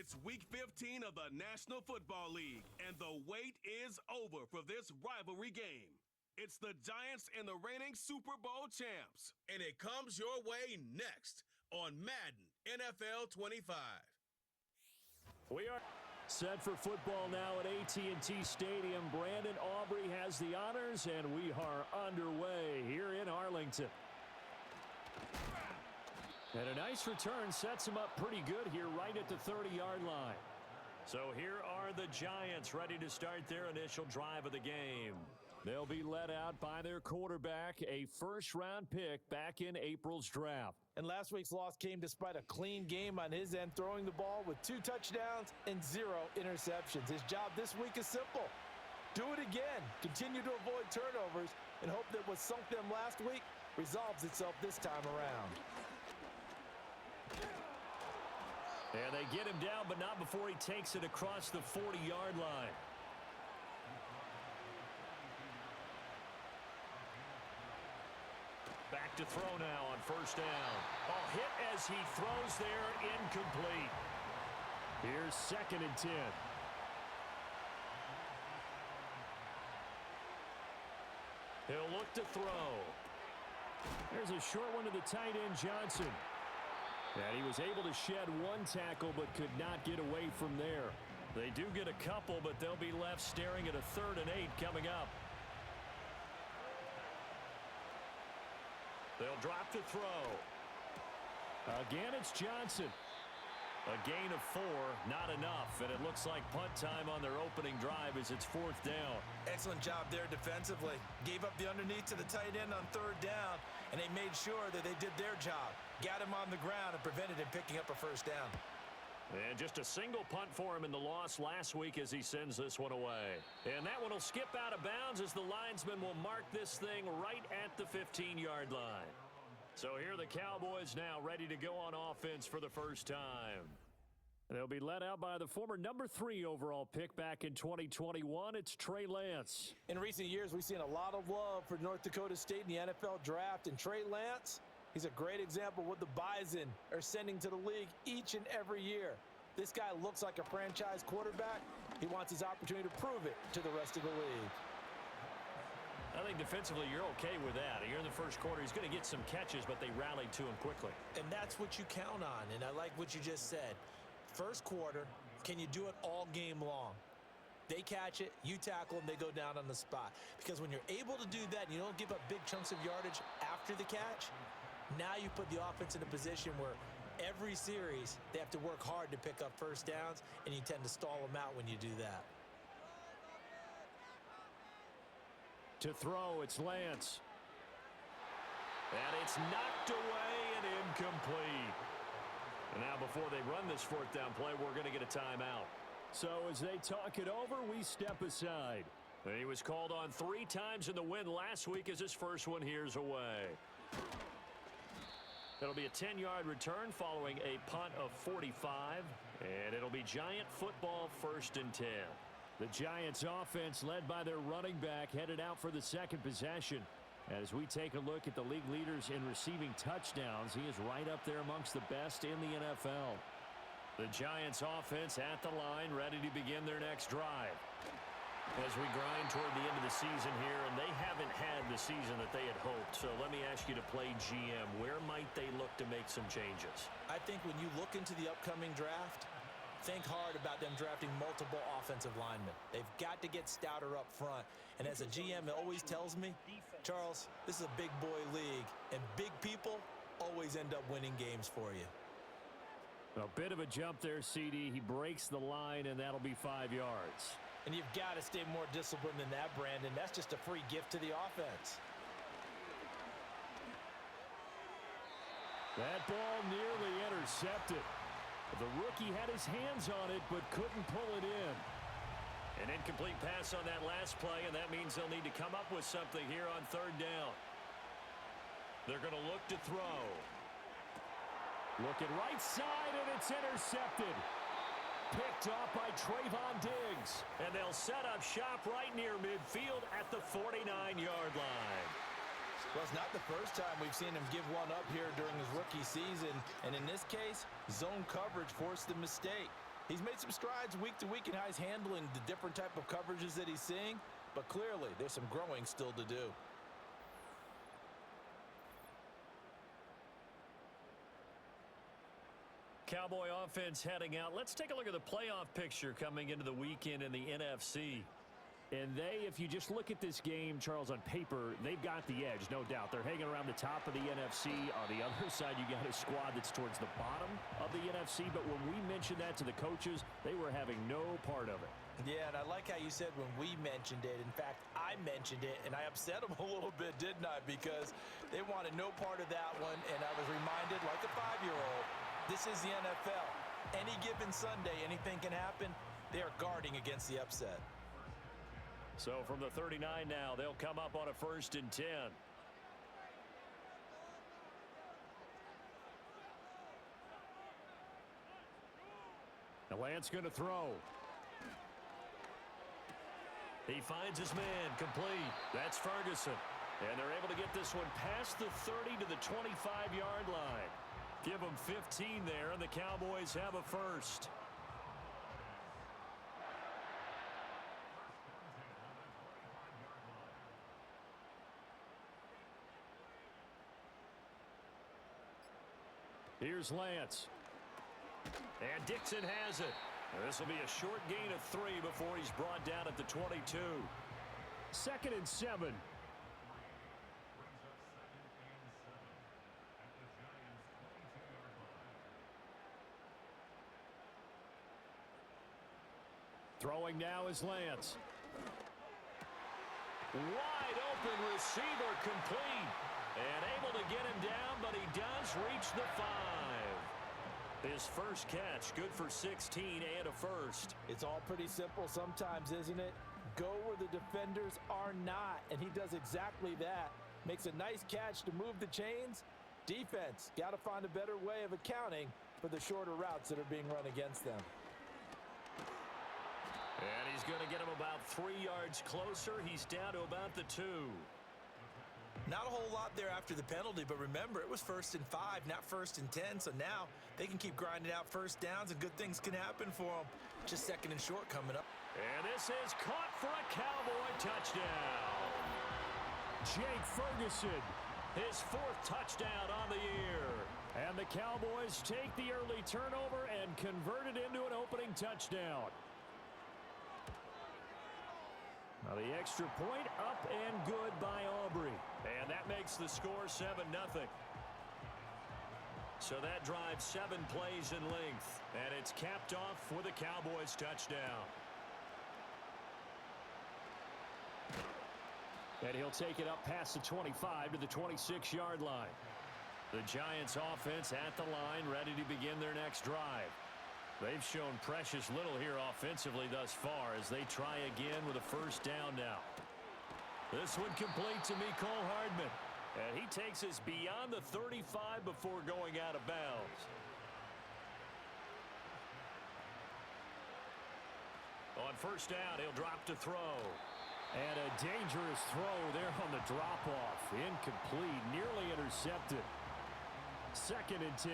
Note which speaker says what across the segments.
Speaker 1: It's Week 15 of the National Football League, and the wait is over for this rivalry game. It's the Giants and the reigning Super Bowl champs, and it comes your way next on Madden NFL 25.
Speaker 2: We are set for football now at AT&T Stadium. Brandon Aubrey has the honors, and we are underway here in Arlington. And a nice return sets him up pretty good here right at the 30-yard line. So here are the Giants ready to start their initial drive of the game. They'll be led out by their quarterback, a first-round pick back in April's draft.
Speaker 3: And last week's loss came despite a clean game on his end, throwing the ball with 2 touchdowns and 0 interceptions. His job this week is simple. Do it again. Continue to avoid turnovers and hope that what sunk them last week resolves itself this time around.
Speaker 2: And they get him down, but not before he takes it across the 40-yard line. Back to throw now on first down. A hit as he throws there, incomplete. Here's 2nd and 10. He'll look to throw. There's a short one to the tight end, Johnson. And he was able to shed 1 tackle but could not get away from there. They do get a couple, but they'll be left staring at a 3rd and 8 coming up. They'll drop to throw. Again, it's Johnson. A gain of 4, not enough, and it looks like punt time on their opening drive as it's 4th down.
Speaker 3: Excellent job there defensively. Gave up the underneath to the tight end on 3rd down, and they made sure that they did their job. Got him on the ground and prevented him picking up a 1st down.
Speaker 2: And just a single punt for him in the loss last week as he sends this one away. And that one will skip out of bounds as the linesman will mark this thing right at the 15-yard line. So here are the Cowboys now ready to go on offense for the first time. They'll be led out by the former number 3 overall pick back in 2021. It's Trey Lance.
Speaker 3: In recent years, we've seen a lot of love for North Dakota State in the NFL draft, and Trey Lance, he's a great example of what the Bison are sending to the league each and every year. This guy looks like a franchise quarterback. He wants his opportunity to prove it to the rest of the league.
Speaker 2: I think defensively you're okay with that. Here in the first quarter, he's going to get some catches, but they rallied to him quickly.
Speaker 3: And that's what you count on, and I like what you just said. First quarter, can you do it all game long? They catch it, you tackle them, they go down on the spot. Because when you're able to do that and you don't give up big chunks of yardage after the catch, now you put the offense in a position where every series they have to work hard to pick up 1st downs, and you tend to stall them out when you do that.
Speaker 2: To throw, it's Lance. And it's knocked away and incomplete. And now before they run this 4th down play, we're going to get a timeout. So as they talk it over, we step aside. And he was called on 3 times in the win last week as his first one here's away. It'll be a 10-yard return following a punt of 45. And it'll be Giant football 1st and 10. The Giants offense led by their running back headed out for the 2nd possession. As we take a look at the league leaders in receiving touchdowns, he is right up there amongst the best in the NFL. The Giants offense at the line ready to begin their next drive. As we grind toward the end of the season here, and they haven't had the season that they had hoped. So let me ask you to play GM. Where might they look to make some changes?
Speaker 3: I think when you look into the upcoming draft, think hard about them drafting multiple offensive linemen. They've got to get stouter up front. And as a GM, it always tells me, Charles, this is a big boy league, and big people always end up winning games for you.
Speaker 2: A bit of a jump there, CD. He breaks the line, and that'll be 5 yards.
Speaker 3: And you've got to stay more disciplined than that, Brandon. That's just a free gift to the offense.
Speaker 2: That ball nearly intercepted. The rookie had his hands on it, but couldn't pull it in. An incomplete pass on that last play, and that means they'll need to come up with something here on 3rd down. They're going to look to throw. Looking right side, and it's intercepted. Picked off by Trayvon Diggs. And they'll set up shop right near midfield at the 49-yard line.
Speaker 3: Well, it's not the first time we've seen him give one up here during his rookie season. And in this case, zone coverage forced the mistake. He's made some strides week to week in how he's handling the different type of coverages that he's seeing, but clearly there's some growing still to do.
Speaker 2: Cowboy offense heading out. Let's take a look at the playoff picture coming into the weekend in the NFC. And if you just look at this game, Charles, on paper, they've got the edge, no doubt. They're hanging around the top of the NFC. On the other side, you got a squad that's towards the bottom of the NFC. But when we mentioned that to the coaches, they were having no part of it.
Speaker 3: Yeah, and I like how you said when we mentioned it. In fact, I mentioned it, and I upset them a little bit, didn't I? Because they wanted no part of that one, and I was reminded, like a 5-year-old, this is the NFL. Any given Sunday, anything can happen. They are guarding against the upset.
Speaker 2: So from the 39 now, they'll come up on a 1st and 10. Now Lance going to throw. He finds his man complete. That's Ferguson. And they're able to get this one past the 30 to the 25-yard line. Give them 15 there, and the Cowboys have a first. Here's Lance. And Dixon has it. This will be a short gain of 3 before he's brought down at the 22. 2nd and 7. Throwing now is Lance. Wide open receiver complete. And able to get him down, but he does reach the 5. His first catch, good for 16 and a first.
Speaker 3: It's all pretty simple sometimes, isn't it? Go where the defenders are not, and he does exactly that. Makes a nice catch to move the chains. Defense, got to find a better way of accounting for the shorter routes that are being run against them.
Speaker 2: And he's going to get him about 3 yards closer. He's down to about the 2.
Speaker 3: Not a whole lot there after the penalty, but remember, it was 1st and 5, not 1st and 10, so now they can keep grinding out first downs, and good things can happen for them. Just 2nd and short coming up.
Speaker 2: And this is caught for a Cowboy touchdown. Jake Ferguson, his 4th touchdown on the year. And the Cowboys take the early turnover and convert it into an opening touchdown. Now the extra point up and good by Aubrey. And that makes the score 7-0. So that drives 7 plays in length. And it's capped off with a Cowboys touchdown. And he'll take it up past the 25 to the 26-yard line. The Giants offense at the line, ready to begin their next drive. They've shown precious little here offensively thus far as they try again with a first down now. This one complete to Mecole Hardman. And he takes us beyond the 35 before going out of bounds. On first down, he'll drop to throw. And a dangerous throw there on the drop-off. Incomplete, nearly intercepted. 2nd and 10.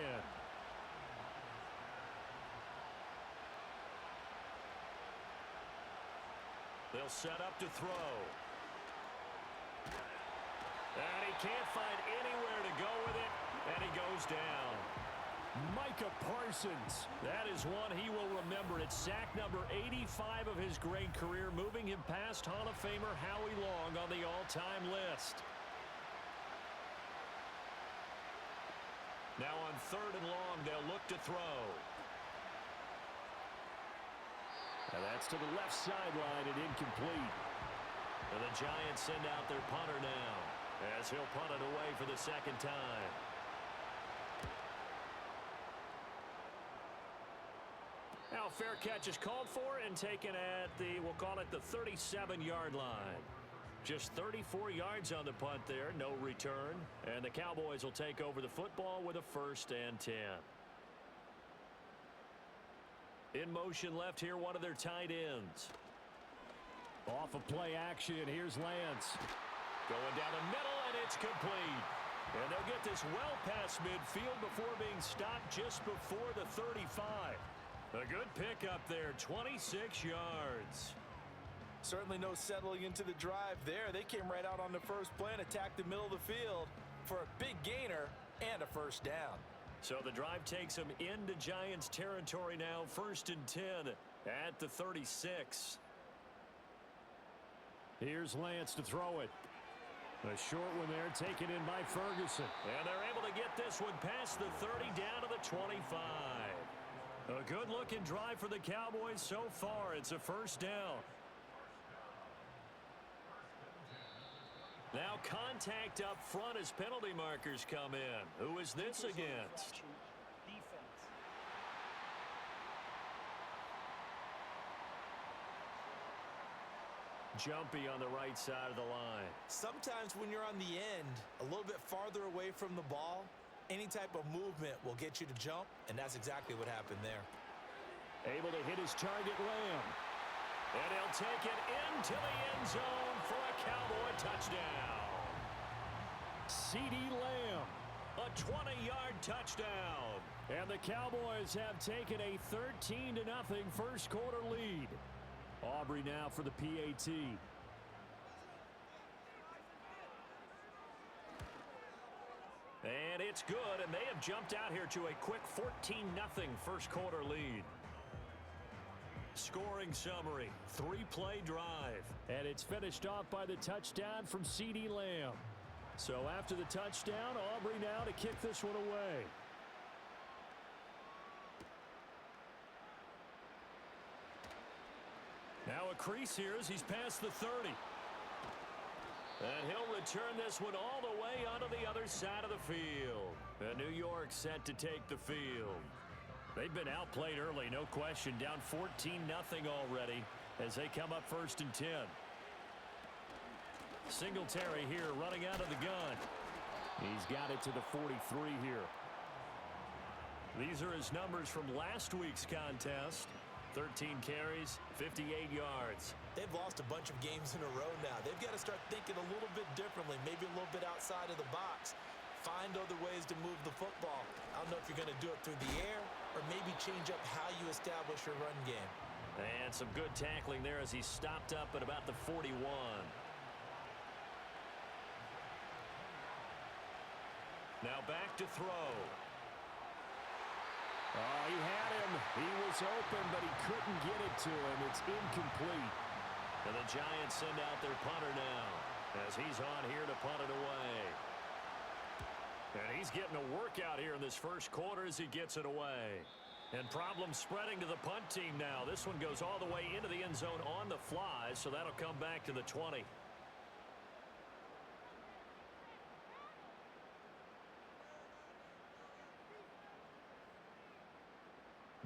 Speaker 2: They'll set up to throw. And he can't find anywhere to go with it, and he goes down. Micah Parsons, that is one he will remember. It's sack number 85 of his great career, moving him past Hall of Famer Howie Long on the all-time list. Now on 3rd and long, they'll look to throw. And that's to the left sideline and incomplete. And the Giants send out their punter now as he'll punt it away for the 2nd time. Now fair catch is called for and taken at the, we'll call it the 37-yard line. Just 34 yards on the punt there, no return. And the Cowboys will take over the football with a 1st and 10. In motion left here, one of their tight ends. Off of play action, here's Lance. Going down the middle, and it's complete. And they'll get this well past midfield before being stopped just before the 35. A good pickup there, 26 yards.
Speaker 3: Certainly no settling into the drive there. They came right out on the first play and attacked the middle of the field for a big gainer and a first down.
Speaker 2: So the drive takes them into Giants territory now, 1st and 10 at the 36. Here's Lance to throw it. A short one there, taken in by Ferguson. And they're able to get this one past the 30 down to the 25. A good-looking drive for the Cowboys so far. It's a first down. Now contact up front as penalty markers come in. Who is this against? Jumpy on the right side of the line.
Speaker 3: Sometimes when you're on the end, a little bit farther away from the ball, any type of movement will get you to jump, and that's exactly what happened there.
Speaker 2: Able to hit his target, Lamb. And he'll take it into the end zone for a Cowboy touchdown. CeeDee Lamb, a 20-yard touchdown. And the Cowboys have taken a 13-0 first quarter lead. Aubrey now for the PAT. And it's good, and they have jumped out here to a quick 14-0 first quarter lead. Scoring summary, 3-play drive. And it's finished off by the touchdown from CeeDee Lamb. So after the touchdown, Aubrey now to kick this one away. Now a crease here as he's past the 30. And he'll return this one all the way onto the other side of the field. And New York set to take the field. They've been outplayed early, no question. Down 14-0 already as they come up 1st and 10. Singletary here running out of the gun. He's got it to the 43 here. These are his numbers from last week's contest. 13 carries, 58 yards.
Speaker 3: They've lost a bunch of games in a row now. They've got to start thinking a little bit differently, maybe a little bit outside of the box. Find other ways to move the football. I don't know if you're going to do it through the air or maybe change up how you establish your run game.
Speaker 2: And some good tackling there as he stopped up at about the 41. Now back to throw. Oh, he had him. He was open, but he couldn't get it to him. It's incomplete. And the Giants send out their punter now as he's on here to punt it away. And he's getting a workout here in this first quarter as he gets it away. And problems spreading to the punt team now. This one goes all the way into the end zone on the fly, so that'll come back to the 20.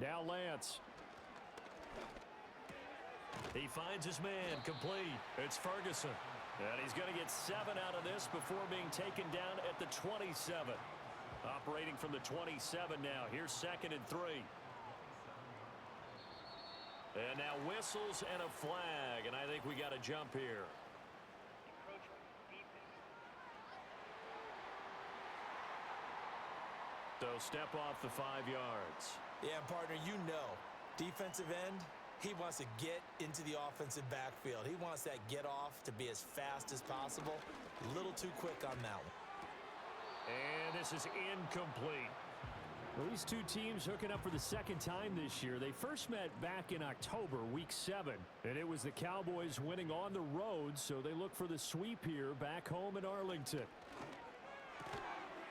Speaker 2: Now Lance. He finds his man, complete. It's Ferguson. And he's going to get 7 out of this before being taken down at the 27. Operating from the 27 now. Here's 2nd and 3. And now whistles and a flag. And I think we got a jump here. So step off the 5 yards.
Speaker 3: Yeah, partner, you know, defensive end, he wants to get into the offensive backfield. He wants that get off to be as fast as possible. A little too quick on that one.
Speaker 2: And this is incomplete. Well, these two teams hooking up for the second time this year. They first met back in October, week 7. And it was the Cowboys winning on the road, so they look for the sweep here back home in Arlington.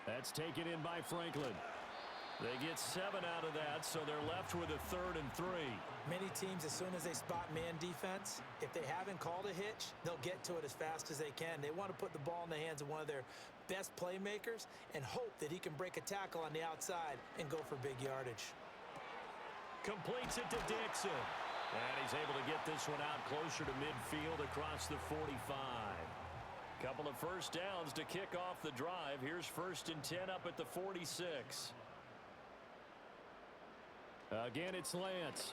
Speaker 2: That's taken in by Franklin. They get 7 out of that, so they're left with a 3rd and 3.
Speaker 3: Many teams, as soon as they spot man defense, if they haven't called a hitch, they'll get to it as fast as they can. They want to put the ball in the hands of one of their best playmakers and hope that he can break a tackle on the outside and go for big yardage.
Speaker 2: Completes it to Dixon. And he's able to get this one out closer to midfield across the 45. Couple of first downs to kick off the drive. Here's 1st and 10 up at the 46. Again, it's Lance.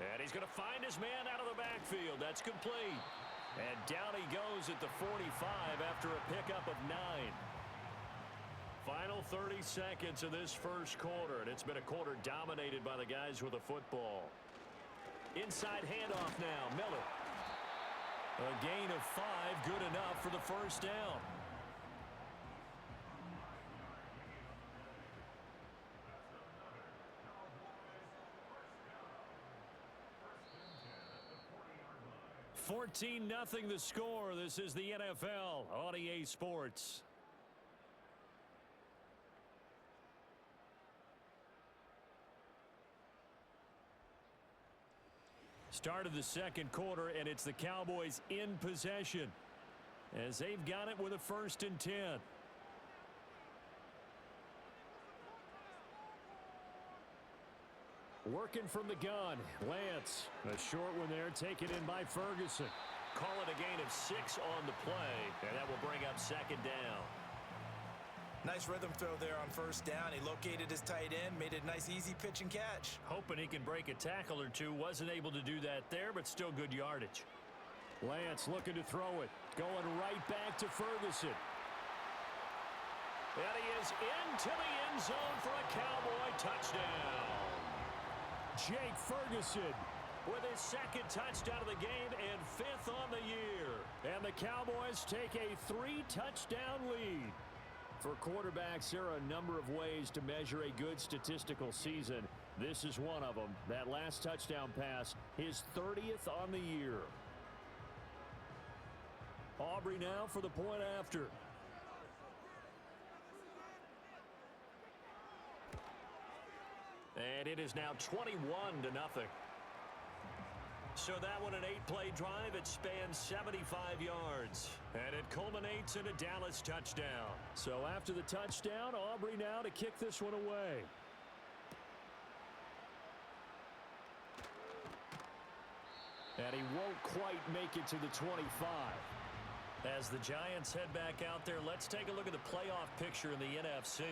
Speaker 2: And he's going to find his man out of the backfield. That's complete. And down he goes at the 45 after a pickup of 9. Final 30 seconds of this first quarter, and it's been a quarter dominated by the guys with the football. Inside handoff now, Miller. A gain of 5, good enough for the first down. $14-0 the score. This is the NFL on EA Sports. Start of the second quarter, and it's the Cowboys in possession as they've got it with a 1st and 10. Working from the gun, Lance. A short one there, taken in by Ferguson. Call it a gain of 6 on the play, and that will bring up 2nd down.
Speaker 3: Nice rhythm throw there on 1st down. He located his tight end, made it a nice easy pitch and catch.
Speaker 2: Hoping he can break a tackle or two. Wasn't able to do that there, but still good yardage. Lance looking to throw it. Going right back to Ferguson. And he is into the end zone for a Cowboy touchdown. Jake Ferguson with his 2nd touchdown of the game and 5th on the year. And the Cowboys take a 3-touchdown lead. For quarterbacks, there are a number of ways to measure a good statistical season. This is one of them. That last touchdown pass, his 30th on the year. Aubrey now for the point after. And it is now 21-0. So that one, an 8-play drive. It spans 75 yards. And it culminates in a Dallas touchdown. So after the touchdown, Aubrey now to kick this one away. And he won't quite make it to the 25. As the Giants head back out there, let's take a look at the playoff picture in the NFC.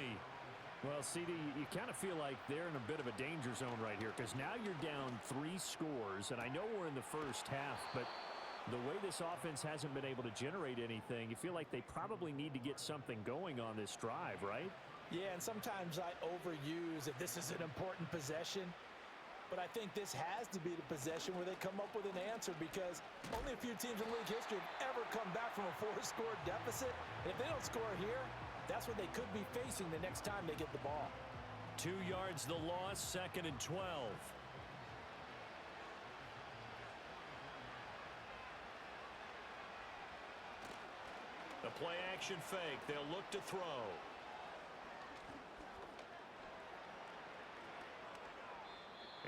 Speaker 2: Well, CD, you kind of feel like they're in a bit of a danger zone right here because now you're down 3 scores, and I know we're in the first half, but the way this offense hasn't been able to generate anything, you feel like they probably need to get something going on this drive, right?
Speaker 3: Yeah, and sometimes I overuse that this is an important possession, but I think this has to be the possession where they come up with an answer because only a few teams in league history have ever come back from a 4-score deficit. And if they don't score here, that's what they could be facing the next time they get the ball.
Speaker 2: 2 yards the loss, 2nd and 12. The play action fake. They'll look to throw.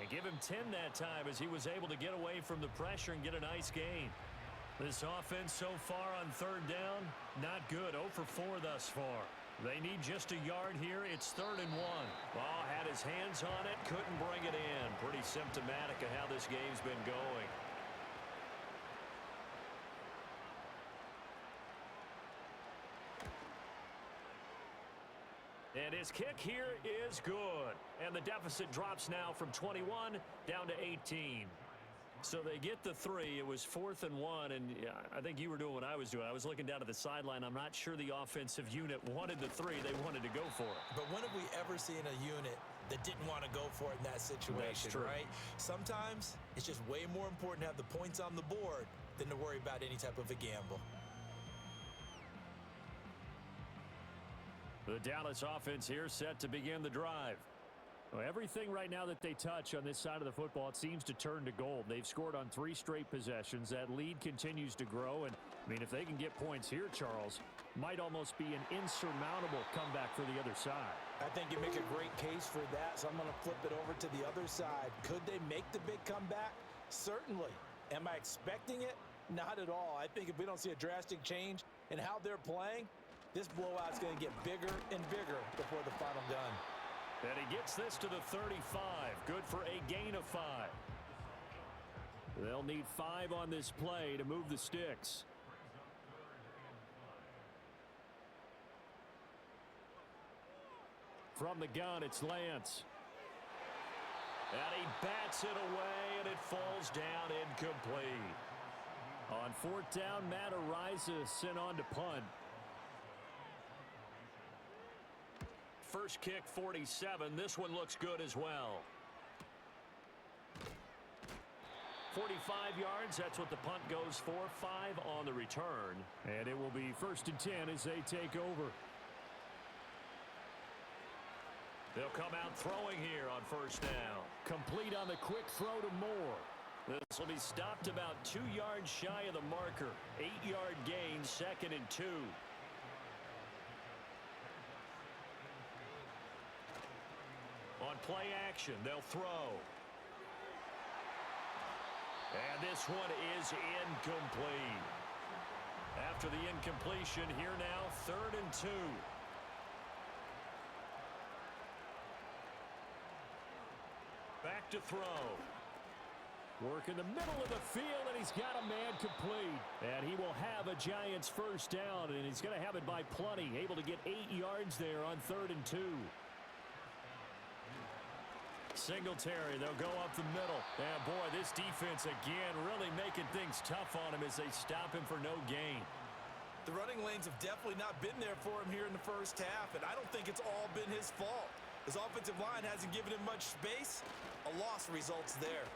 Speaker 2: And give him 10 that time as he was able to get away from the pressure and get a nice gain. This offense so far on 3rd down, not good. 0 for 4 thus far. They need just a yard here. It's 3rd and 1. Ball had his hands on it, couldn't bring it in. Pretty symptomatic of how this game's been going. And his kick here is good. And the deficit drops now from 21 down to 18. So they get the 3. It was 4th and 1, and I think you were doing what I was doing. I was looking down at the sideline. I'm not sure the offensive unit wanted the 3. They wanted to go for it.
Speaker 3: But when have we ever seen a unit that didn't want to go for it in that situation, right? Sometimes it's just way more important to have the points on the board than to worry about any type of a gamble.
Speaker 2: The Dallas offense here set to begin the drive. Well, everything right now that they touch on this side of the football, it seems to turn to gold. They've scored on 3 straight possessions. That lead continues to grow. And, I mean, if they can get points here, Charles, might almost be an insurmountable comeback for the other side.
Speaker 3: I think you make a great case for that, so I'm going to flip it over to the other side. Could they make the big comeback? Certainly. Am I expecting it? Not at all. I think if we don't see a drastic change in how they're playing, this blowout's going to get bigger and bigger before the final gun.
Speaker 2: And he gets this to the 35. Good for a gain of 5. They'll need 5 on this play to move the sticks. From the gun, it's Lance. And he bats it away, and it falls down incomplete. On 4th down, Matt Ariza sent on to punt. first kick 47. This one looks good as well. 45 yards, that's what the punt goes for. 5 on the return.
Speaker 4: And it will be 1st and 10 as they take over.
Speaker 2: They'll come out throwing here on 1st down.
Speaker 4: Complete on the quick throw to Moore.
Speaker 2: This will be stopped about 2 yards shy of the marker. 8-yard gain, 2nd and 2. On play action, they'll throw. And this one is incomplete. After the incompletion, here now, 3rd and 2. Back to throw.
Speaker 4: Work in the middle of the field, and he's got a man complete. And he will have a Giants 1st down, and he's going to have it by plenty. Able to get 8 yards there on 3rd and 2.
Speaker 2: Singletary, they'll go up the middle. And boy, this defense again really making things tough on him as they stop him for no gain.
Speaker 3: The running lanes have definitely not been there for him here in the 1st half, and I don't think it's all been his fault. His offensive line hasn't given him much space. A loss results there.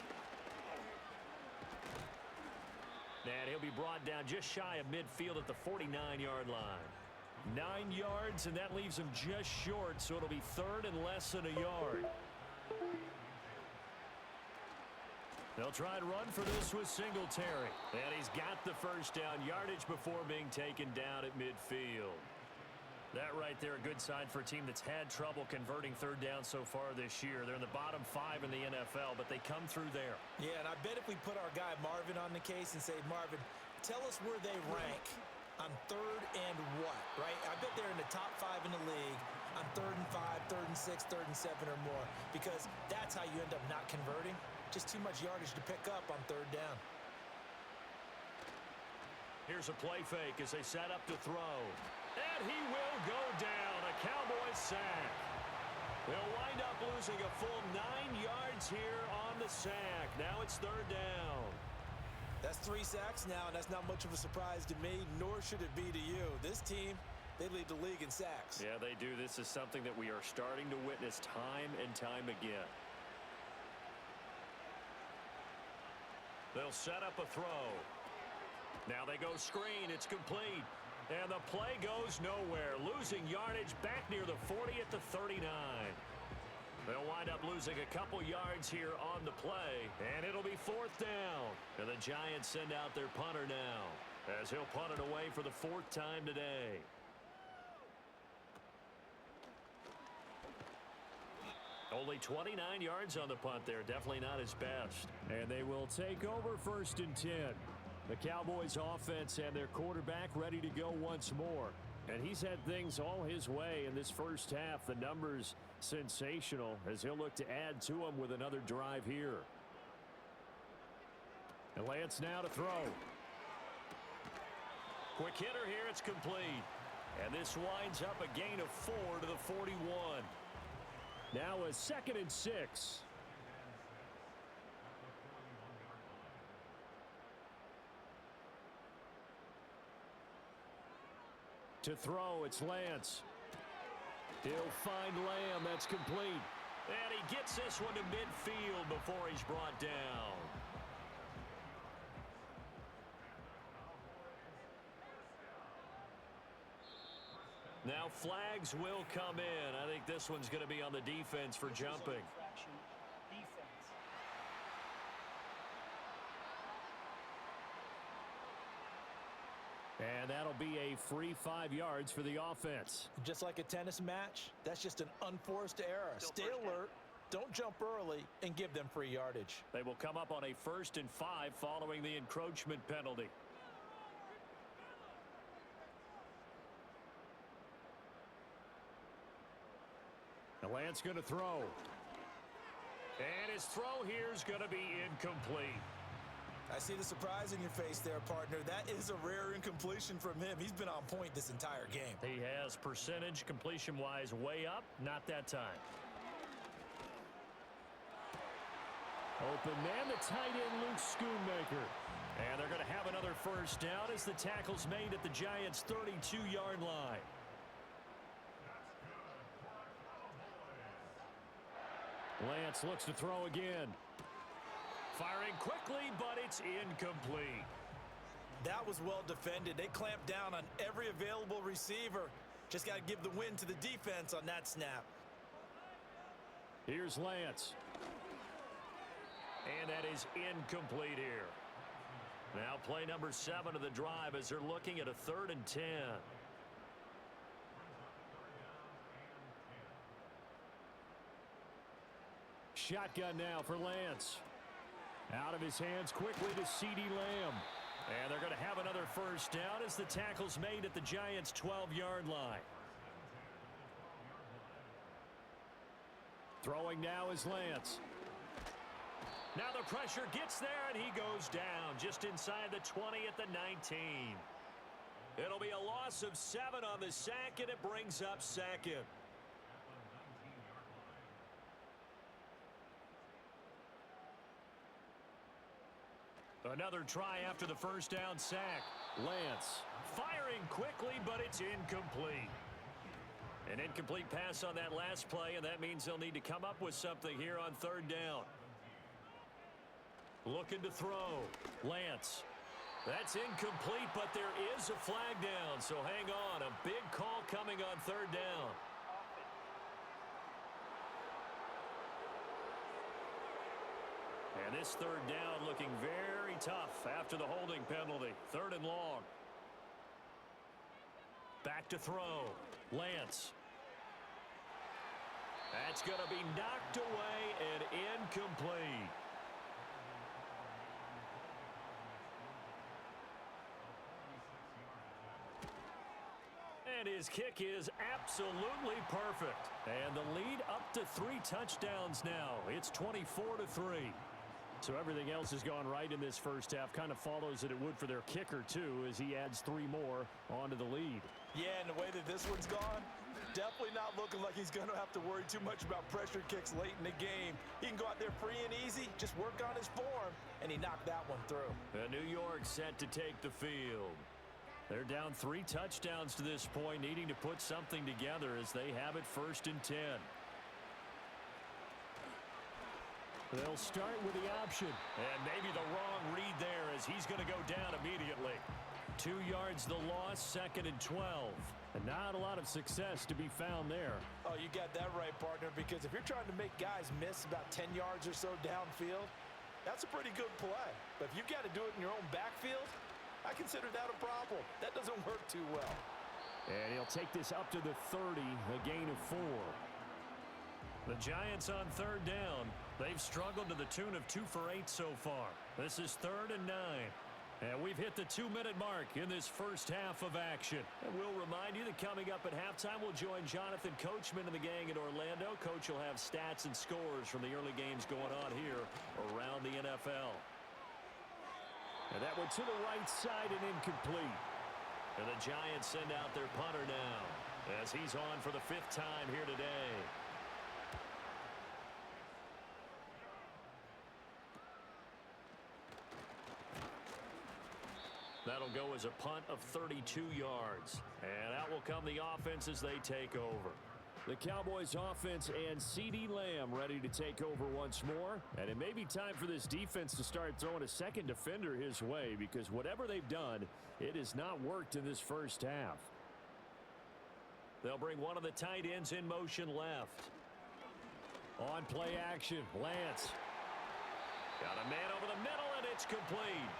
Speaker 2: And he'll be brought down just shy of midfield at the 49-yard line. 9 yards, and that leaves him just short, so it'll be 3rd and less than a yard. They'll try and run for this with Singletary. And he's got the 1st down yardage before being taken down at midfield. That right there, a good sign for a team that's had trouble converting 3rd down so far this year. They're in the bottom 5 in the NFL, but they come through there.
Speaker 3: Yeah, and I bet if we put our guy Marvin on the case and say, Marvin, tell us where they rank on 3rd and what, right? I bet they're in the top 5 in the league on 3rd and 5, 3rd and 6, 3rd and 7 or more, because that's how you end up not converting. Just too much yardage to pick up on 3rd down.
Speaker 2: Here's a play fake as they set up to throw. And he will go down. A Cowboys sack. They'll wind up losing a full 9 yards here on the sack. Now it's 3rd down.
Speaker 3: That's 3 sacks now, and that's not much of a surprise to me, nor should it be to you. This team, they lead the league in sacks.
Speaker 2: Yeah, they do. This is something that we are starting to witness time and time again. They'll set up a throw. Now they go screen. It's complete. And the play goes nowhere. Losing yardage back near the 40 at the 39. They'll wind up losing a couple yards here on the play. And it'll be 4th down. And the Giants send out their punter now, as he'll punt it away for the 4th time today. Only 29 yards on the punt there. Definitely not his best.
Speaker 4: And they will take over 1st and 10. The Cowboys offense and their quarterback ready to go once more. And he's had things all his way in this 1st half. The numbers sensational as he'll look to add to them with another drive here. And Lance now to throw.
Speaker 2: Quick hitter here. It's complete. And this winds up a gain of 4 to the 41.
Speaker 4: Now a 2nd and 6. To throw, it's Lance. He'll find Lamb. That's complete.
Speaker 2: And he gets this one to midfield before he's brought down. Now flags will come in. I think this one's going to be on the defense for jumping.
Speaker 4: And that'll be a free 5 yards for the offense.
Speaker 3: Just like a tennis match, that's just an unforced error. Stay alert, don't jump early, and give them free yardage.
Speaker 2: They will come up on a 1st and 5 following the encroachment penalty.
Speaker 4: And Lance going to throw.
Speaker 2: And his throw here is going to be incomplete.
Speaker 3: I see the surprise in your face there, partner. That is a rare incompletion from him. He's been on point this entire game.
Speaker 2: He has percentage completion-wise way up. Not that time.
Speaker 4: Open man, the tight end, Luke Schoonmaker.
Speaker 2: And they're going to have another 1st down as the tackle's made at the Giants' 32-yard line.
Speaker 4: Lance looks to throw again. Firing quickly, but it's incomplete.
Speaker 3: That was well defended. They clamped down on every available receiver. Just got to give the win to the defense on that snap.
Speaker 4: Here's Lance. And that is incomplete here. Now play number 7 of the drive as they're looking at a 3rd and 10. Shotgun now for Lance. Out of his hands quickly to CeeDee Lamb. And they're going to have another first down as the tackle's made at the Giants' 12-yard line. Throwing now is Lance. Now the pressure gets there, and he goes down just inside the 20 at the 19. It'll be a loss of 7 on the sack, and it brings up 2nd. Another try after the first down sack. Lance firing quickly, but it's incomplete. An incomplete pass on that last play, and that means they'll need to come up with something here on 3rd down. Looking to throw. Lance. That's incomplete, but there is a flag down, so hang on. A big call coming on 3rd down. And this 3rd down looking very tough after the holding penalty. 3rd and long. Back to throw. Lance. That's going to be knocked away and incomplete. And his kick is absolutely perfect. And the lead up to 3 touchdowns now. It's 24-3. So everything else has gone right in this first half. Kind of follows that it would for their kicker, too, as he adds 3 more onto the lead.
Speaker 3: Yeah, and the way that this one's gone, definitely not looking like he's going to have to worry too much about pressure kicks late in the game. He can go out there free and easy, just work on his form, and he knocked that one through.
Speaker 2: New York set to take the field. They're down 3 touchdowns to this point, needing to put something together as they have it 1st and 10. They'll start with the option. And maybe the wrong read there as he's going to go down immediately. 2 yards the loss, 2nd and 12. And not a lot of success to be found there.
Speaker 3: Oh, you got that right, partner, because if you're trying to make guys miss about 10 yards or so downfield, that's a pretty good play. But if you've got to do it in your own backfield, I consider that a problem. That doesn't work too well.
Speaker 4: And he'll take this up to the 30, a gain of 4.
Speaker 2: The Giants on 3rd down. They've struggled to the tune of 2 for 8 so far. This is 3rd and 9. And we've hit the 2-minute mark in this first half of action. And we'll remind you that coming up at halftime, we'll join Jonathan Coachman and the gang in Orlando. Coach will have stats and scores from the early games going on here around the NFL.
Speaker 4: And that went to the right side and incomplete.
Speaker 2: And the Giants send out their punter now as he's on for the 5th time here today. That'll go as a punt of 32 yards. And out will come the offense as they take over.
Speaker 4: The Cowboys offense and CeeDee Lamb ready to take over once more. And it may be time for this defense to start throwing a second defender his way, because whatever they've done, it has not worked in this first half.
Speaker 2: They'll bring one of the tight ends in motion left.
Speaker 4: On play action, Lance.
Speaker 2: Got a man over the middle, and it's complete.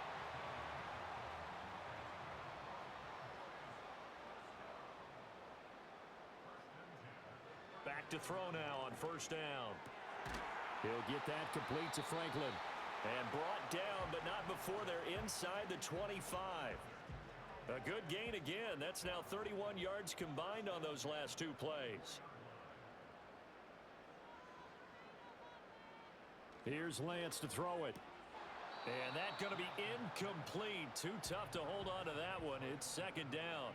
Speaker 2: Back to throw now on 1st down.
Speaker 4: He'll get that complete to Franklin.
Speaker 2: And brought down, but not before they're inside the 25. A good gain again. That's now 31 yards combined on those last 2 plays.
Speaker 4: Here's Lance to throw it.
Speaker 2: And that's going to be incomplete. Too tough to hold on to that one. It's 2nd down.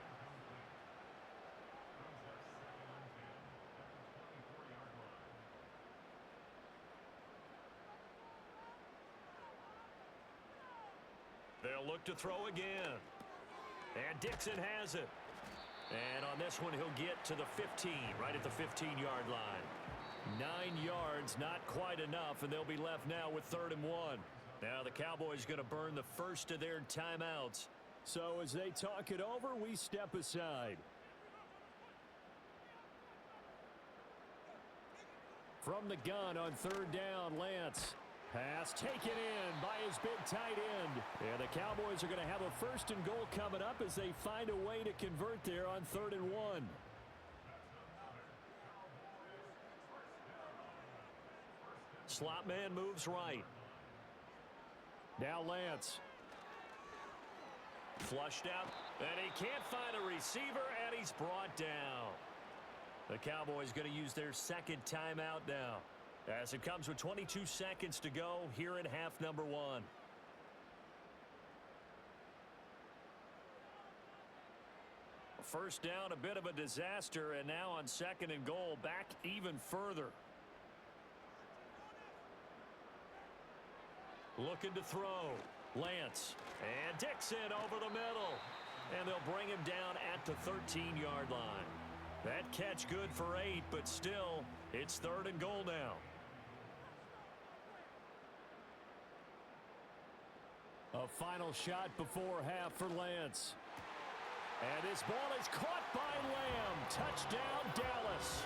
Speaker 2: They'll look to throw again. And Dixon has it. And on this one, he'll get to the 15, right at the 15-yard line.
Speaker 4: 9 yards, not quite enough, and they'll be left now with 3rd and 1. Now the Cowboys going to burn the first of their timeouts. So as they talk it over, we step aside. From the gun on 3rd down, Lance. Pass taken in by his big tight end. And the Cowboys are going to have a 1st and goal coming up as they find a way to convert there on 3rd and 1. Slot man moves right. Now Lance. Flushed out, and he can't find a receiver, and he's brought down. The Cowboys going to use their 2nd timeout now, as it comes with 22 seconds to go here in half number 1. First down, a bit of a disaster, and now on 2nd and goal, back even further. Looking to throw. Lance. And Dixon over the middle. And they'll bring him down at the 13-yard line. That catch good for 8, but still, it's 3rd and goal now. A final shot before half for Lance. And this ball is caught by Lamb. Touchdown, Dallas.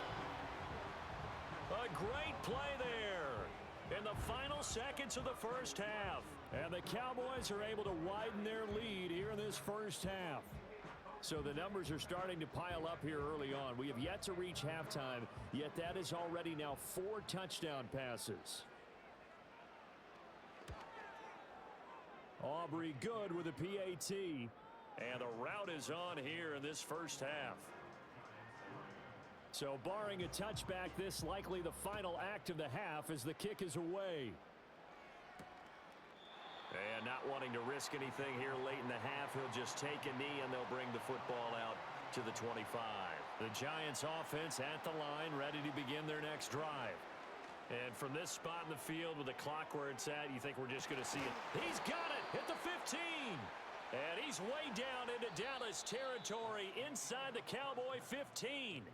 Speaker 4: A great play there in the final seconds of the first half. And the Cowboys are able to widen their lead here in this first half. So the numbers are starting to pile up here early on. We have yet to reach halftime, yet that is already now 4 touchdown passes. Aubrey good with a PAT. And the route is on here in this first half. So barring a touchback, this likely the final act of the half as the kick is away. And not wanting to risk anything here late in the half, he'll just take a knee and they'll bring the football out to the 25. The Giants offense at the line, ready to begin their next drive. And from this spot in the field with the clock where it's at, you think we're just going to see it. He's got it at the 15. And he's way down into Dallas territory inside the Cowboy 15.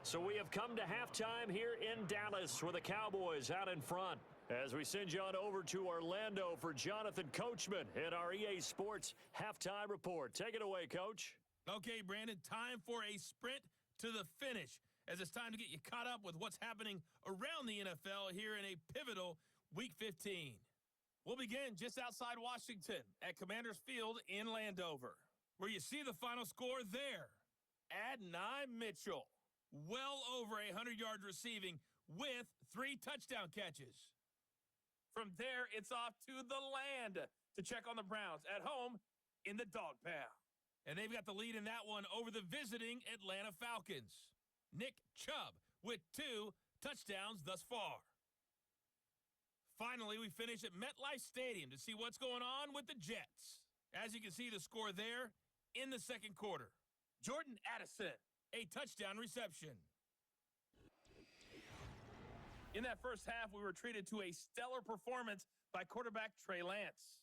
Speaker 4: So we have come to halftime here in Dallas with the Cowboys out in front. As we send you on over to Orlando for Jonathan Coachman at our EA Sports Halftime Report. Take it away, Coach.
Speaker 5: Okay, Brandon, time for a sprint to the finish, as it's time to get you caught up with what's happening around the NFL here in a pivotal Week 15. We'll begin just outside Washington at Commanders Field in Landover, where you see the final score there. Adonai Mitchell, well over 100 yards receiving with 3 touchdown catches. From there, it's off to the land to check on the Browns at home in the dog pound. And they've got the lead in that one over the visiting Atlanta Falcons. Nick Chubb with 2 touchdowns thus far. Finally, we finish at MetLife Stadium to see what's going on with the Jets. As you can see the score there in the second quarter. Jordan Addison, a touchdown reception. In that first half, we were treated to a stellar performance by quarterback Trey Lance.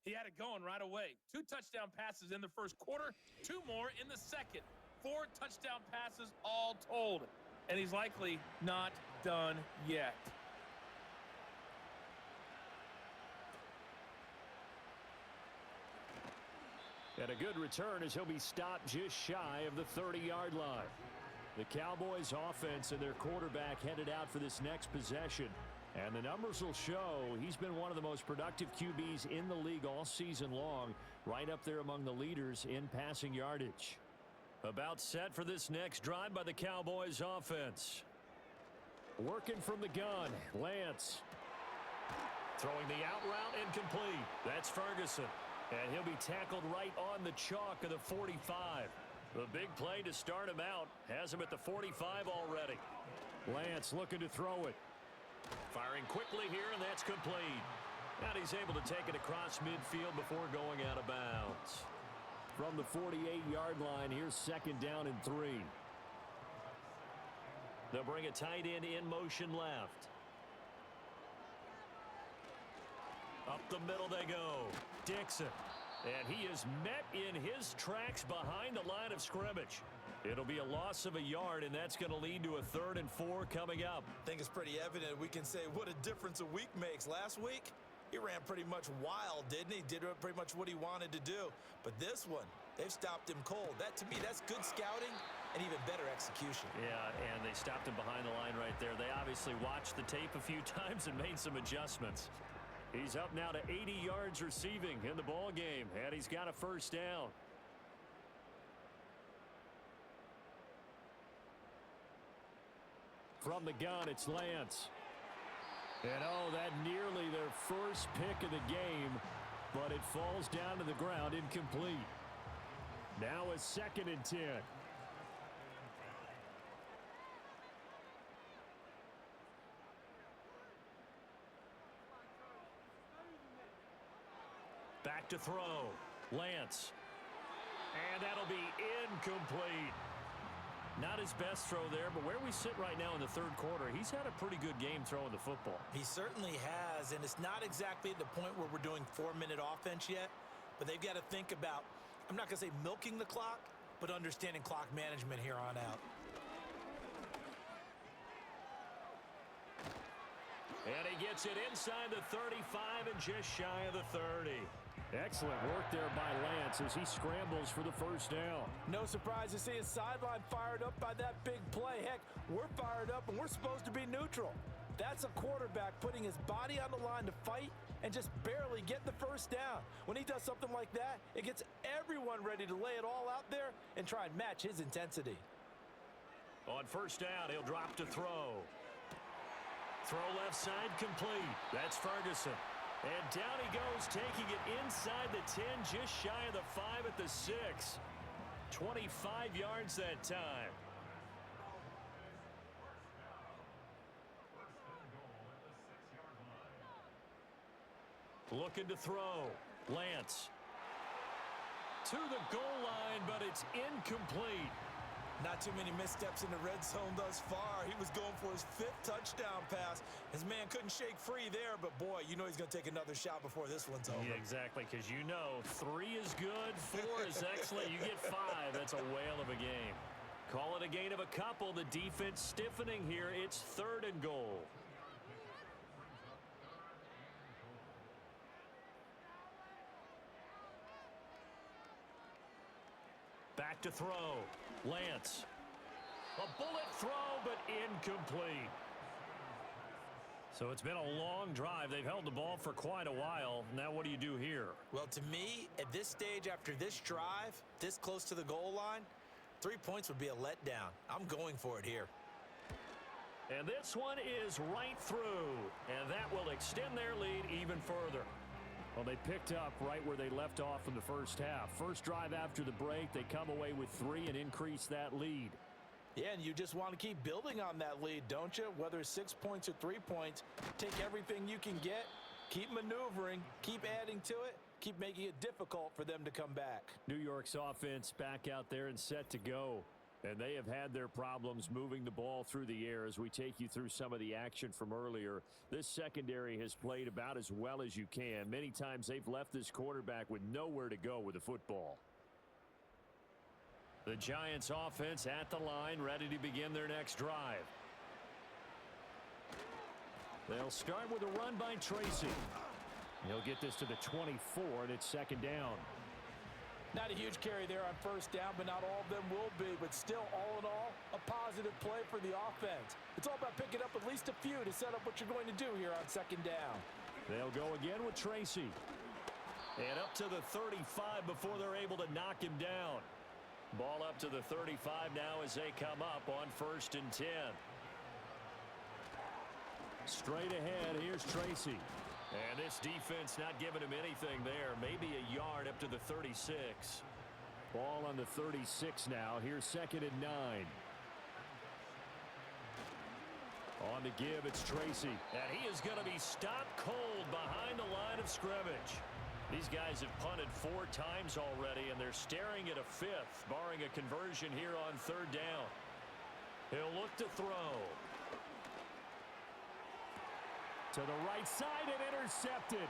Speaker 5: He had it going right away. 2 touchdown passes in the first quarter, 2 more in the second. 4 touchdown passes all told. And he's likely not done yet.
Speaker 4: And a good return as he'll be stopped just shy of the 30-yard line. The Cowboys offense and their quarterback headed out for this next possession. And the numbers will show he's been one of the most productive QBs in the league all season long, right up there among the leaders in passing yardage. About set for this next drive by the Cowboys offense. Working from the gun, Lance. Throwing the out route incomplete. That's Ferguson. And he'll be tackled right on the chalk of the 45. The big play to start him out has him at the 45 already. Lance looking to throw it. Firing quickly here, and that's complete. And he's able to take it across midfield before going out of bounds. From the 48-yard line, here's 2nd down and 3. They'll bring a tight end in motion left. Up the middle they go. Dixon. And he is met in his tracks behind the line of scrimmage. It'll be a loss of a yard, and that's going to lead to a 3rd and 4 coming up.
Speaker 3: I think it's pretty evident we can say what a difference a week makes. Last week, he ran pretty much wild, didn't he? Did pretty much what he wanted to do. But this one, they've stopped him cold. That, to me, that's good scouting and even better execution.
Speaker 2: Yeah, and they stopped him behind the line right there. They obviously watched the tape a few times and made some adjustments. He's up now to 80 yards receiving in the ball game, and he's got a 1st down. From the gun, it's Lance. And oh, that nearly their first pick of the game, but it falls down to the ground incomplete. Now a 2nd and 10. Back to throw. Lance. And that'll be incomplete. Not his best throw there, but where we sit right now in the 3rd quarter, he's had a pretty good game throwing the football.
Speaker 3: He certainly has, and it's not exactly at the point where we're doing 4-minute offense yet, but they've got to think about, I'm not going to say milking the clock, but understanding clock management here on out.
Speaker 2: And he gets it inside the 35 and just shy of the 30.
Speaker 4: Excellent work there by Lance as he scrambles for the 1st down.
Speaker 3: No surprise to see his sideline fired up by that big play. Heck, we're fired up and we're supposed to be neutral. That's a quarterback putting his body on the line to fight and just barely get the 1st down. When he does something like that, it gets everyone ready to lay it all out there and try and match his intensity.
Speaker 2: On 1st down, he'll drop to throw. Throw left side complete. That's Ferguson. And down he goes, taking it inside the 10, just shy of the 5 at the 6. 25 yards that time. Looking to throw. Lance. To the goal line, but it's incomplete.
Speaker 3: Not too many missteps in the red zone thus far. He was going for his 5th touchdown pass. His man couldn't shake free there, but boy, you know he's going to take another shot before this one's over.
Speaker 2: Yeah, exactly, because you know 3 is good, 4 is excellent. You get 5, that's a whale of a game. Call it a gain of a couple. The defense stiffening here. It's 3rd and goal. Back to throw. Lance. A bullet throw, but incomplete. So it's been a long drive. They've held the ball for quite a while. Now what do you do here?
Speaker 3: Well, to me, at this stage, after this drive, this close to the goal line, 3 points would be a letdown. I'm going for it here.
Speaker 2: And this one is right through. And that will extend their lead even further.
Speaker 4: Well, they picked up right where they left off in the 1st half. First drive after the break, they come away with 3 and increase that lead.
Speaker 3: Yeah, and you just want to keep building on that lead, don't you? Whether it's 6 points or 3 points, take everything you can get, keep maneuvering, keep adding to it, keep making it difficult for them to come back.
Speaker 4: New York's offense back out there and set to go. And they have had their problems moving the ball through the air as we take you through some of the action from earlier. This secondary has played about as well as you can. Many times they've left this quarterback with nowhere to go with the football.
Speaker 2: The Giants offense at the line, ready to begin their next drive.
Speaker 4: They'll start with a run by Tracy. He'll get this to the 24, and it's 2nd down.
Speaker 3: Not a huge carry there on 1st down, but not all of them will be. But still, all in all, a positive play for the offense. It's all about picking up at least a few to set up what you're going to do here on 2nd down.
Speaker 4: They'll go again with Tracy.
Speaker 2: And up to the 35 before they're able to knock him down. Ball up to the 35 now as they come up on 1st and 10.
Speaker 4: Straight ahead, here's Tracy.
Speaker 2: And this defense not giving him anything there. Maybe a yard up to the 36.
Speaker 4: Ball on the 36 now. Here's 2nd and 9. On the give, it's Tracy.
Speaker 2: And he is going to be stopped cold behind the line of scrimmage. These guys have punted 4 times already, and they're staring at a 5th, barring a conversion here on 3rd down. He'll look to throw.
Speaker 4: To the right side and intercepted.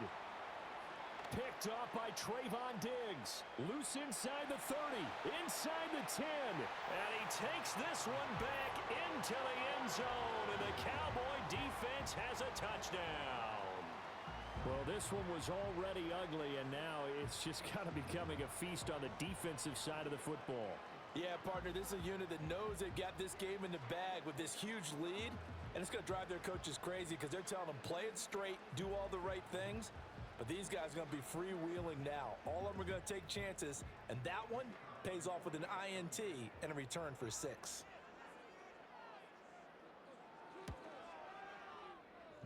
Speaker 4: Picked off by Trayvon Diggs. Loose inside the 30, inside the 10. And he takes this one back into the end zone. And the Cowboy defense has a touchdown. Well, this one was already ugly, and now it's just kind of becoming a feast on the defensive side of the football.
Speaker 3: Yeah, partner, this is a unit that knows they've got this game in the bag with this huge lead, and it's going to drive their coaches crazy because they're telling them play it straight, do all the right things, but these guys are going to be freewheeling now. All of them are going to take chances, and that one pays off with an INT and a return for 6.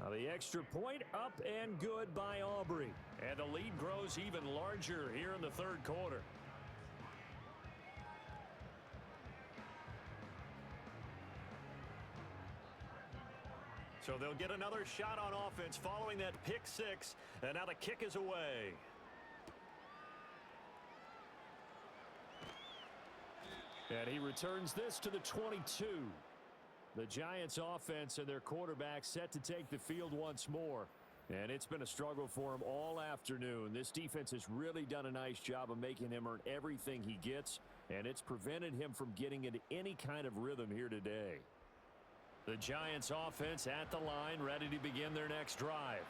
Speaker 4: Now the extra point up and good by Aubrey. And the lead grows even larger here in the third quarter. So they'll get another shot on offense following that pick 6. And now the kick is away. And he returns this to the 22. The Giants offense and their quarterback set to take the field once more. And it's been a struggle for him all afternoon. This defense has really done a nice job of making him earn everything he gets, and it's prevented him from getting into any kind of rhythm here today. The Giants offense at the line, ready to begin their next drive.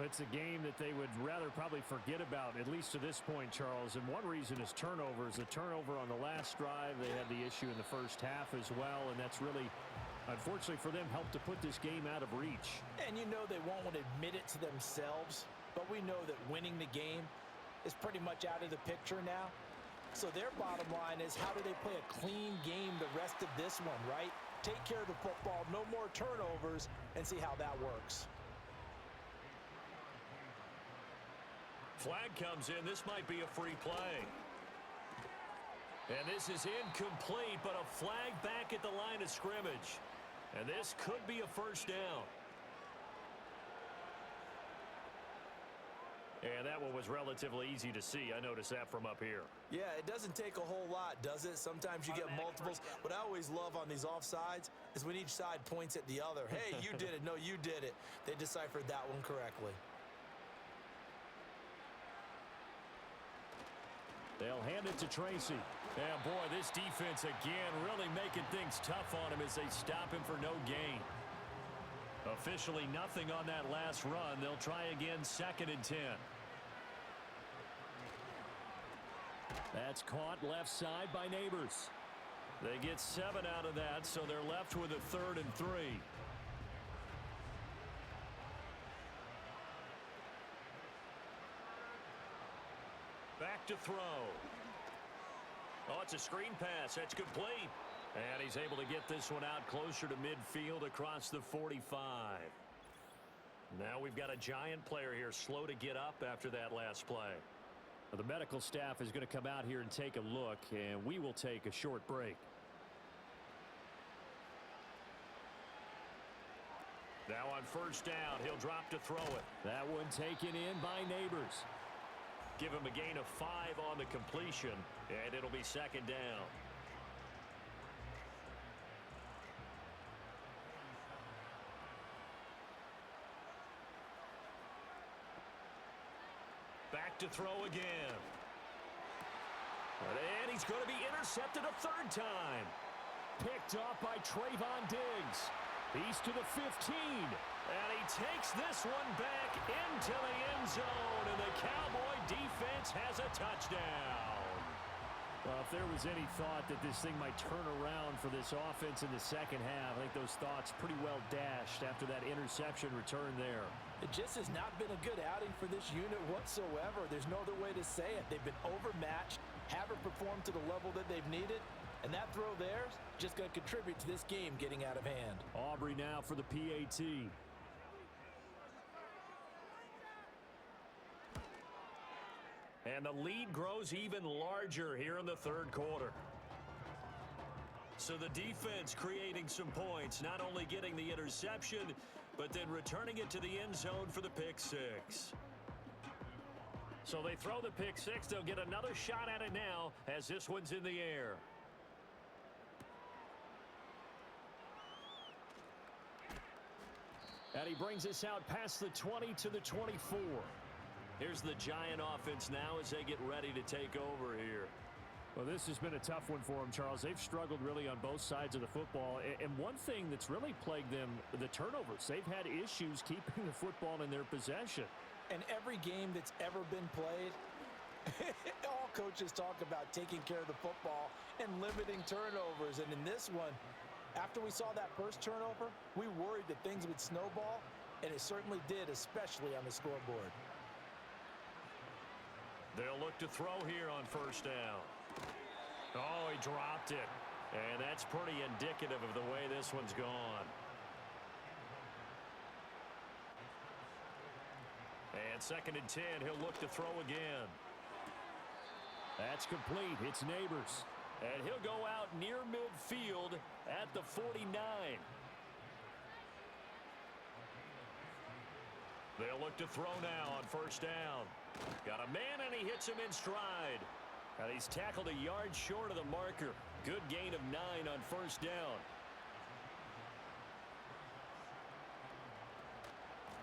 Speaker 4: It's a game that they would rather probably forget about, at least to this point, Charles. And one reason is turnovers. The turnover on the last drive, they had the issue in the first half as well, and that's really, unfortunately for them, helped to put this game out of reach.
Speaker 3: And you know they won't want to admit it to themselves, but we know that winning the game is pretty much out of the picture now. So their bottom line is, how do they play a clean game the rest of this one, right? Take care of the football, no more turnovers, and see how that works.
Speaker 4: Flag comes in. This might be a free play. And this is incomplete, but a flag back at the line of scrimmage. And this could be a first down. And that one was relatively easy to see. I noticed that from up here.
Speaker 3: Yeah, it doesn't take a whole lot, does it? Sometimes you get multiples. What I always love on these offsides is when each side points at the other. Hey, you did it. No, you did it. They deciphered that one correctly.
Speaker 4: They'll hand it to Tracy. And boy, this defense again really making things tough on him as they stop him for no gain. Officially nothing on that last run. They'll try again, 2nd and 10. That's caught left side by Neighbors. They get 7 out of that, so they're left with a 3rd and 3. Back to throw. Oh, it's a screen pass. That's complete. And he's able to get this one out closer to midfield across the 45. Now we've got a Giant player here slow to get up after that last play. The medical staff is going to come out here and take a look, and we will take a short break. Now on first down, he'll drop to throw it. That one taken in by Neighbors. Give him a gain of 5 on the completion, and it'll be 2nd down. Back to throw again. And he's going to be intercepted a 3rd time. Picked off by Trayvon Diggs. He's to the 15. And he takes this one back into the end zone. And the Cowboy defense has a touchdown. Well, if there was any thought that this thing might turn around for this offense in the second half, I think those thoughts pretty well dashed after that interception return there.
Speaker 3: It just has not been a good outing for this unit whatsoever. There's no other way to say it. They've been overmatched, haven't performed to the level that they've needed, and that throw there is just going to contribute to this game getting out of hand.
Speaker 4: Aubrey now for the PAT. And the lead grows even larger here in the 3rd quarter. So the defense creating some points, not only getting the interception, but then returning it to the end zone for the pick 6. So they throw the pick 6. They'll get another shot at it now as this one's in the air. And he brings us out past the 20 to the 24.
Speaker 2: Here's the Giant offense now as they get ready to take over here.
Speaker 4: Well, this has been a tough one for them, Charles. They've struggled really on both sides of the football. And one thing that's really plagued them, the turnovers. They've had issues keeping the football in their possession.
Speaker 3: And every game that's ever been played, all coaches talk about taking care of the football and limiting turnovers. And in this one, after we saw that first turnover, we worried that things would snowball, and it certainly did, especially on the scoreboard.
Speaker 2: They'll look to throw here on first down. Oh, he dropped it. And that's pretty indicative of the way this one's gone. And 2nd and 10, he'll look to throw again.
Speaker 4: That's complete. It's Neighbors.
Speaker 2: And he'll go out near midfield at the 49. They'll look to throw now on first down. Got a man, and he hits him in stride. And he's tackled a yard short of the marker. Good gain of 9 on first down.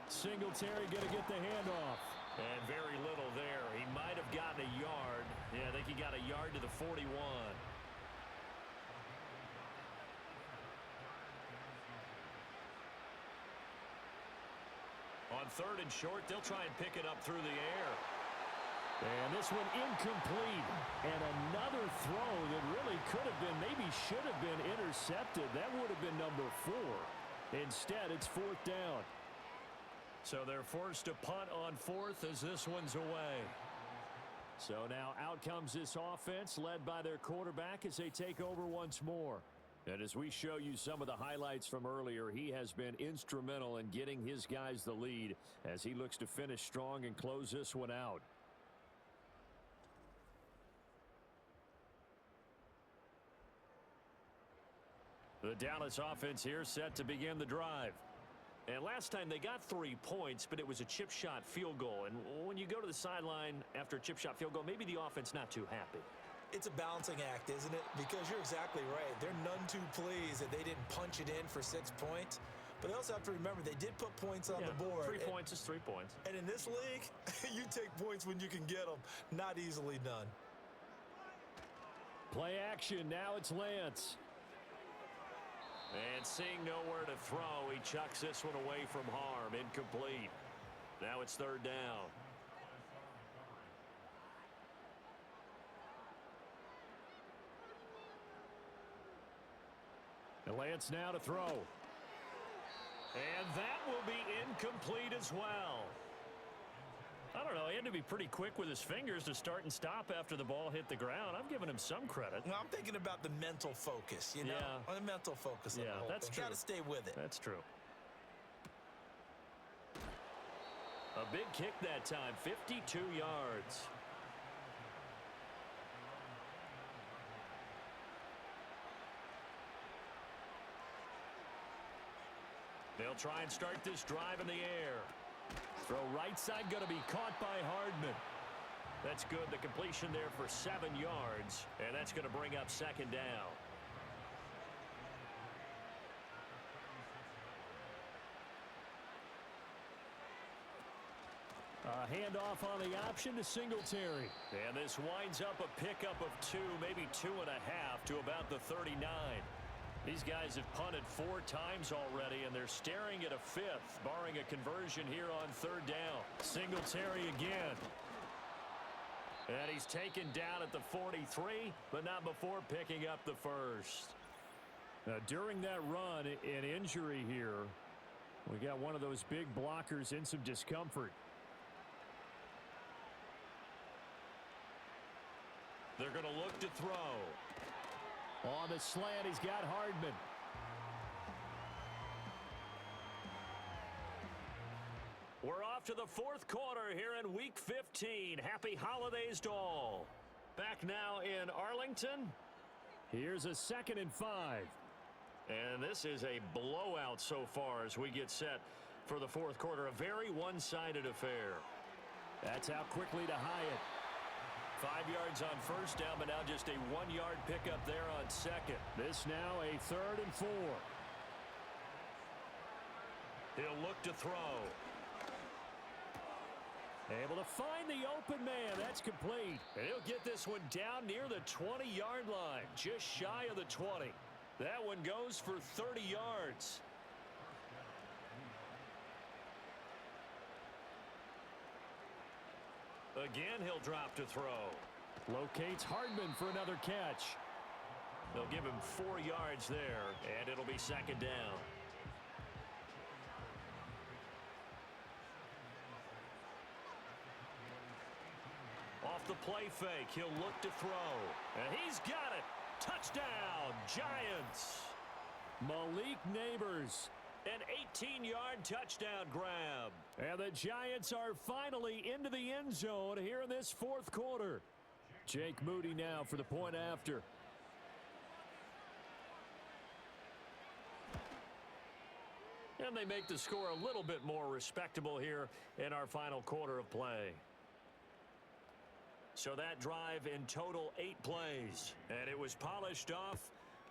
Speaker 4: Singletary going to get the handoff.
Speaker 2: And very little there. He might have gotten a yard. Yeah, I think he got a yard to the 41. On 3rd and short, they'll try and pick it up through the air.
Speaker 4: And this one incomplete. And another throw that really could have been, maybe should have been intercepted. That would have been number 4. Instead, it's 4th down.
Speaker 2: So they're forced to punt on 4th as this one's away.
Speaker 4: So now out comes this offense led by their quarterback as they take over once more. And as we show you some of the highlights from earlier, he has been instrumental in getting his guys the lead as he looks to finish strong and close this one out. The Dallas offense here set to begin the drive. And last time they got 3 points, but it was a chip shot field goal. And when you go to the sideline after a chip shot field goal, maybe the offense not too happy.
Speaker 3: It's a balancing act, isn't it? Because you're exactly right. They're none too pleased that they didn't punch it in for 6 points. But they also have to remember they did put points on the board.
Speaker 2: 3 points is 3 points.
Speaker 3: And in this league, you take points when you can get them. Not easily done.
Speaker 4: Play action. Now it's Lance.
Speaker 2: And seeing nowhere to throw, he chucks this one away from harm. Incomplete. Now it's 3rd down.
Speaker 4: And Lance now to throw.
Speaker 2: And that will be incomplete as well. I don't know. He had to be pretty quick with his fingers to start and stop after the ball hit the ground. I'm giving him some credit.
Speaker 3: Well, I'm thinking about the mental focus, you know?
Speaker 2: Yeah.
Speaker 3: The mental focus on the whole
Speaker 2: that's
Speaker 3: thing.
Speaker 2: true.
Speaker 3: Got to stay with it.
Speaker 2: That's true. A big kick that time, 52 yards. They'll try and start this drive in the air.
Speaker 4: Throw right side going to be caught by Hardman.
Speaker 2: That's good. The completion there for 7 yards, and that's going to bring up 2nd down.
Speaker 4: Handoff on the option to Singletary.
Speaker 2: And this winds up a pickup of 2, maybe 2.5 to about the 39. These guys have punted 4 times already, and they're staring at a 5th, barring a conversion here on 3rd down.
Speaker 4: Singletary again.
Speaker 2: And he's taken down at the 43, but not before picking up the 1st.
Speaker 4: Now, during that run, an injury here. We got one of those big blockers in some discomfort.
Speaker 2: They're going to look to throw.
Speaker 4: On the slant, he's got Hardman.
Speaker 2: We're off to the 4th quarter here in Week 15. Happy holidays to all. Back now in Arlington.
Speaker 4: Here's a 2nd and 5.
Speaker 2: And this is a blowout so far as we get set for the 4th quarter. A very one-sided affair.
Speaker 4: That's out quickly to Hyatt.
Speaker 2: 5 yards on first down, but now just a 1-yard pickup there on 2nd.
Speaker 4: This now a 3rd and 4.
Speaker 2: He'll look to throw.
Speaker 4: Able to find the open man. That's complete. And he'll get this one down near the 20-yard line, just shy of the 20. That one goes for 30 yards. Again, he'll drop to throw. Locates Hardman for another catch. They'll give him 4 yards there, and it'll be second down. Off the play fake, he'll look to throw. And he's got it. Touchdown, Giants. Malik Neighbors, an 18-yard touchdown grab. And the Giants are finally into the end zone here in this fourth quarter. Jake Moody now for the point after. And they make the score a little bit more respectable here in our final quarter of play. So that drive in total 8 plays. And it was polished off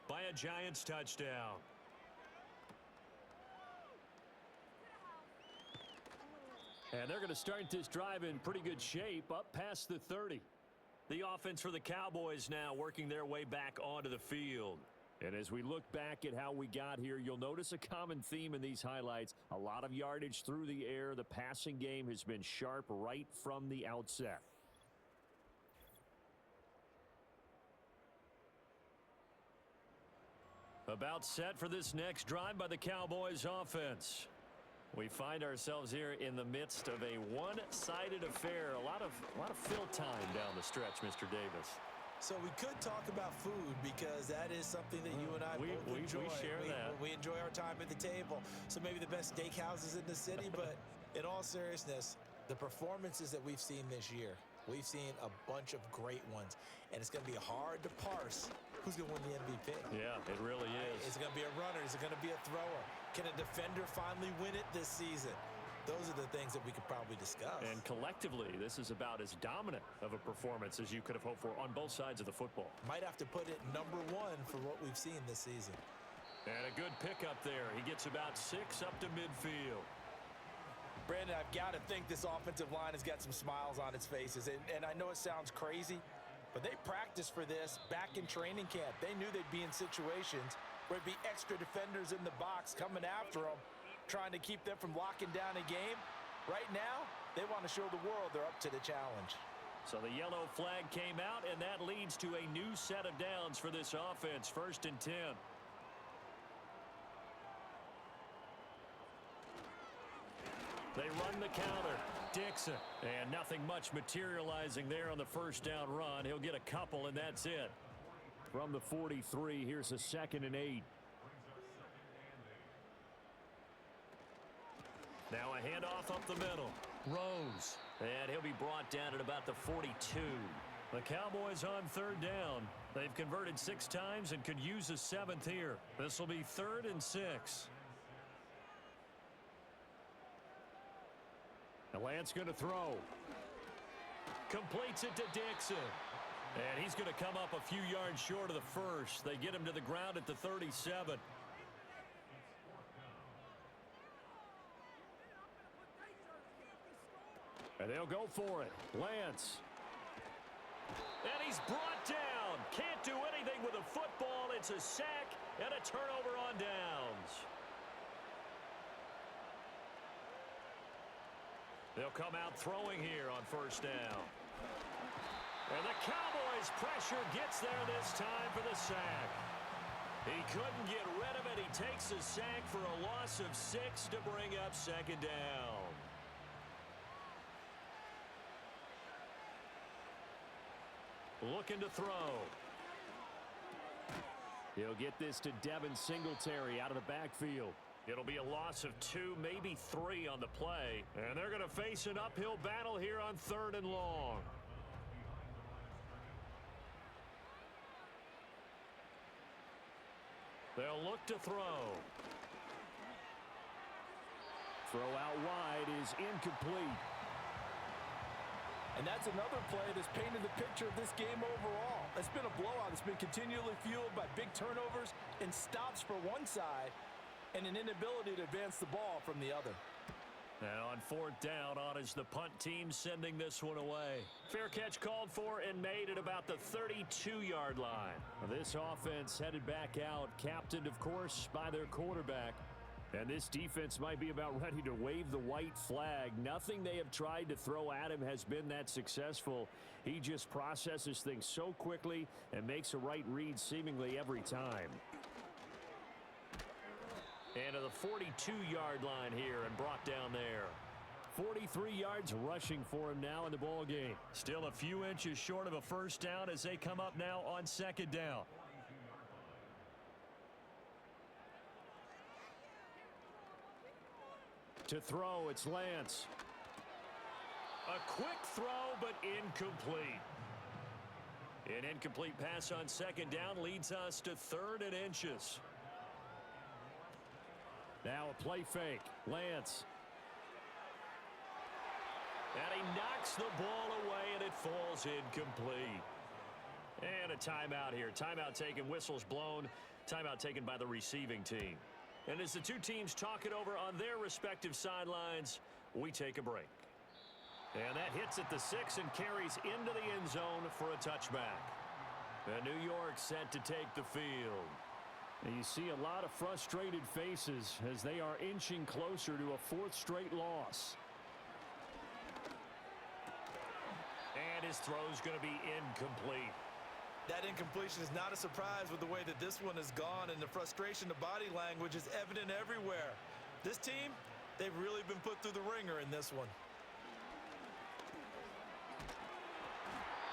Speaker 4: by a Giants touchdown. And they're going to start this drive in pretty good shape, up past the 30. The offense for the Cowboys now working their way back onto the field. And as we look back at how we got here, you'll notice a common theme in these highlights. A lot of yardage through the air. The passing game has been sharp right from the outset. About set for this next drive by the Cowboys offense. We find ourselves here in the midst of a one-sided affair. A lot of fill time down the stretch, Mr. Davis.
Speaker 3: So we could talk about food because that is something that you and I both enjoy.
Speaker 4: We share that.
Speaker 3: We enjoy our time at the table. So maybe the best steakhouses in the city, but in all seriousness, the performances that we've seen this year, we've seen a bunch of great ones, and it's going to be hard to parse who's going to win the MVP.
Speaker 4: Yeah, it really is.
Speaker 3: Is it going to be a runner? Is it going to be a thrower? Can a defender finally win it this season? Those are the things that we could probably discuss.
Speaker 4: And collectively, this is about as dominant of a performance as you could have hoped for on both sides of the football.
Speaker 3: Might have to put it #1 for what we've seen this season.
Speaker 4: And a good pickup there. He gets about 6 up to midfield.
Speaker 3: Brandon, I've got to think this offensive line has got some smiles on its faces. And I know it sounds crazy, but they practiced for this back in training camp. They knew they'd be in situations where it'd be extra defenders in the box coming after them, trying to keep them from locking down a game. Right now, they want to show the world they're up to the challenge.
Speaker 4: So the yellow flag came out, and that leads to a new set of downs for this offense. 1st and 10. They run the counter. Dixon. And nothing much materializing there on the first down run. He'll get a couple, and that's it. From the 43, here's a 2nd and 8. Now a handoff up the middle. Rose. And he'll be brought down at about the 42. The Cowboys on 3rd down. They've converted 6 times and could use a 7th here. This will be 3rd and 6. And Lance going to throw. Completes it to Dixon. And he's going to come up a few yards short of the first. They get him to the ground at the 37. And they'll go for it. Lance. And he's brought down. Can't do anything with a football. It's a sack and a turnover on downs. They'll come out throwing here on 1st down. And the Cowboys pressure gets there this time for the sack. He couldn't get rid of it. He takes a sack for a loss of 6 to bring up 2nd down. Looking to throw. He'll get this to Devin Singletary out of the backfield. It'll be a loss of 2, maybe 3 on the play. And they're going to face an uphill battle here on 3rd and long. They'll look to throw. Throw out wide is incomplete.
Speaker 3: And that's another play that's painted the picture of this game overall. It's been a blowout. It's been continually fueled by big turnovers and stops for one side and an inability to advance the ball from the other.
Speaker 4: Now on fourth down, on is the punt team sending this one away. Fair catch called for and made at about the 32-yard line. This offense headed back out, captained, of course, by their quarterback. And this defense might be about ready to wave the white flag. Nothing they have tried to throw at him has been that successful. He just processes things so quickly and makes a right read seemingly every time. And to the 42-yard line here and brought down there. 43 yards rushing for him now in the ball game. Still a few inches short of a first down as they come up now on second down. To throw, it's Lance. A quick throw, but incomplete. An incomplete pass on second down leads us to 3rd and inches. Now a play fake. Lance. And he knocks the ball away, and it falls incomplete. And a timeout here. Timeout taken, whistles blown. Timeout taken by the receiving team. And as the two teams talk it over on their respective sidelines, we take a break. And that hits at the 6 and carries into the end zone for a touchback. And New York set to take the field. And you see a lot of frustrated faces as they are inching closer to a 4th straight loss. And his throw is going to be incomplete.
Speaker 3: That incompletion is not a surprise with the way that this one has gone, and the frustration, the body language is evident everywhere. This team, they've really been put through the ringer in this one.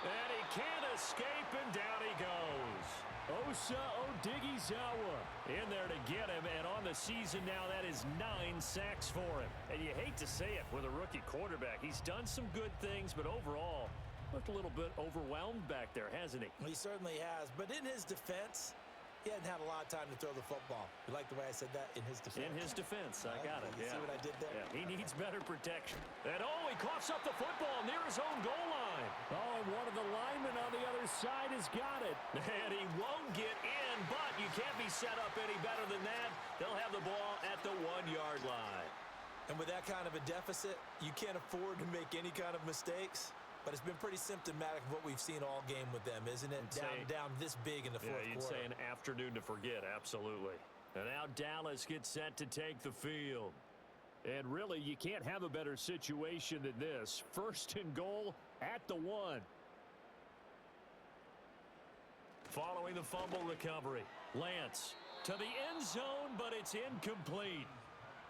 Speaker 4: And he can't escape, and down he goes. Osa Odighizuwa in there to get him, and on the season now, that is 9 sacks for him. And you hate to say it with a rookie quarterback. He's done some good things, but overall, looked a little bit overwhelmed back there, hasn't he?
Speaker 3: He certainly has, but in his defense, he hadn't had a lot of time to throw the football. You like the way I said that? In his defense.
Speaker 4: In his defense, I got it.
Speaker 3: You see what I did there?
Speaker 4: Yeah, he needs better protection. And he coughs up the football near his own goal line. Oh, and one of the linemen on the other side has got it. And he won't get in, but you can't be set up any better than that. They'll have the ball at the 1-yard line.
Speaker 3: And with that kind of a deficit, you can't afford to make any kind of mistakes. But it's been pretty symptomatic of what we've seen all game with them, isn't it? Down this big in the fourth quarter.
Speaker 4: Yeah, you'd say an afternoon to forget, absolutely. And now Dallas gets set to take the field. And really, you can't have a better situation than this. 1st and goal at the 1. Following the fumble recovery, Lance to the end zone, but it's incomplete.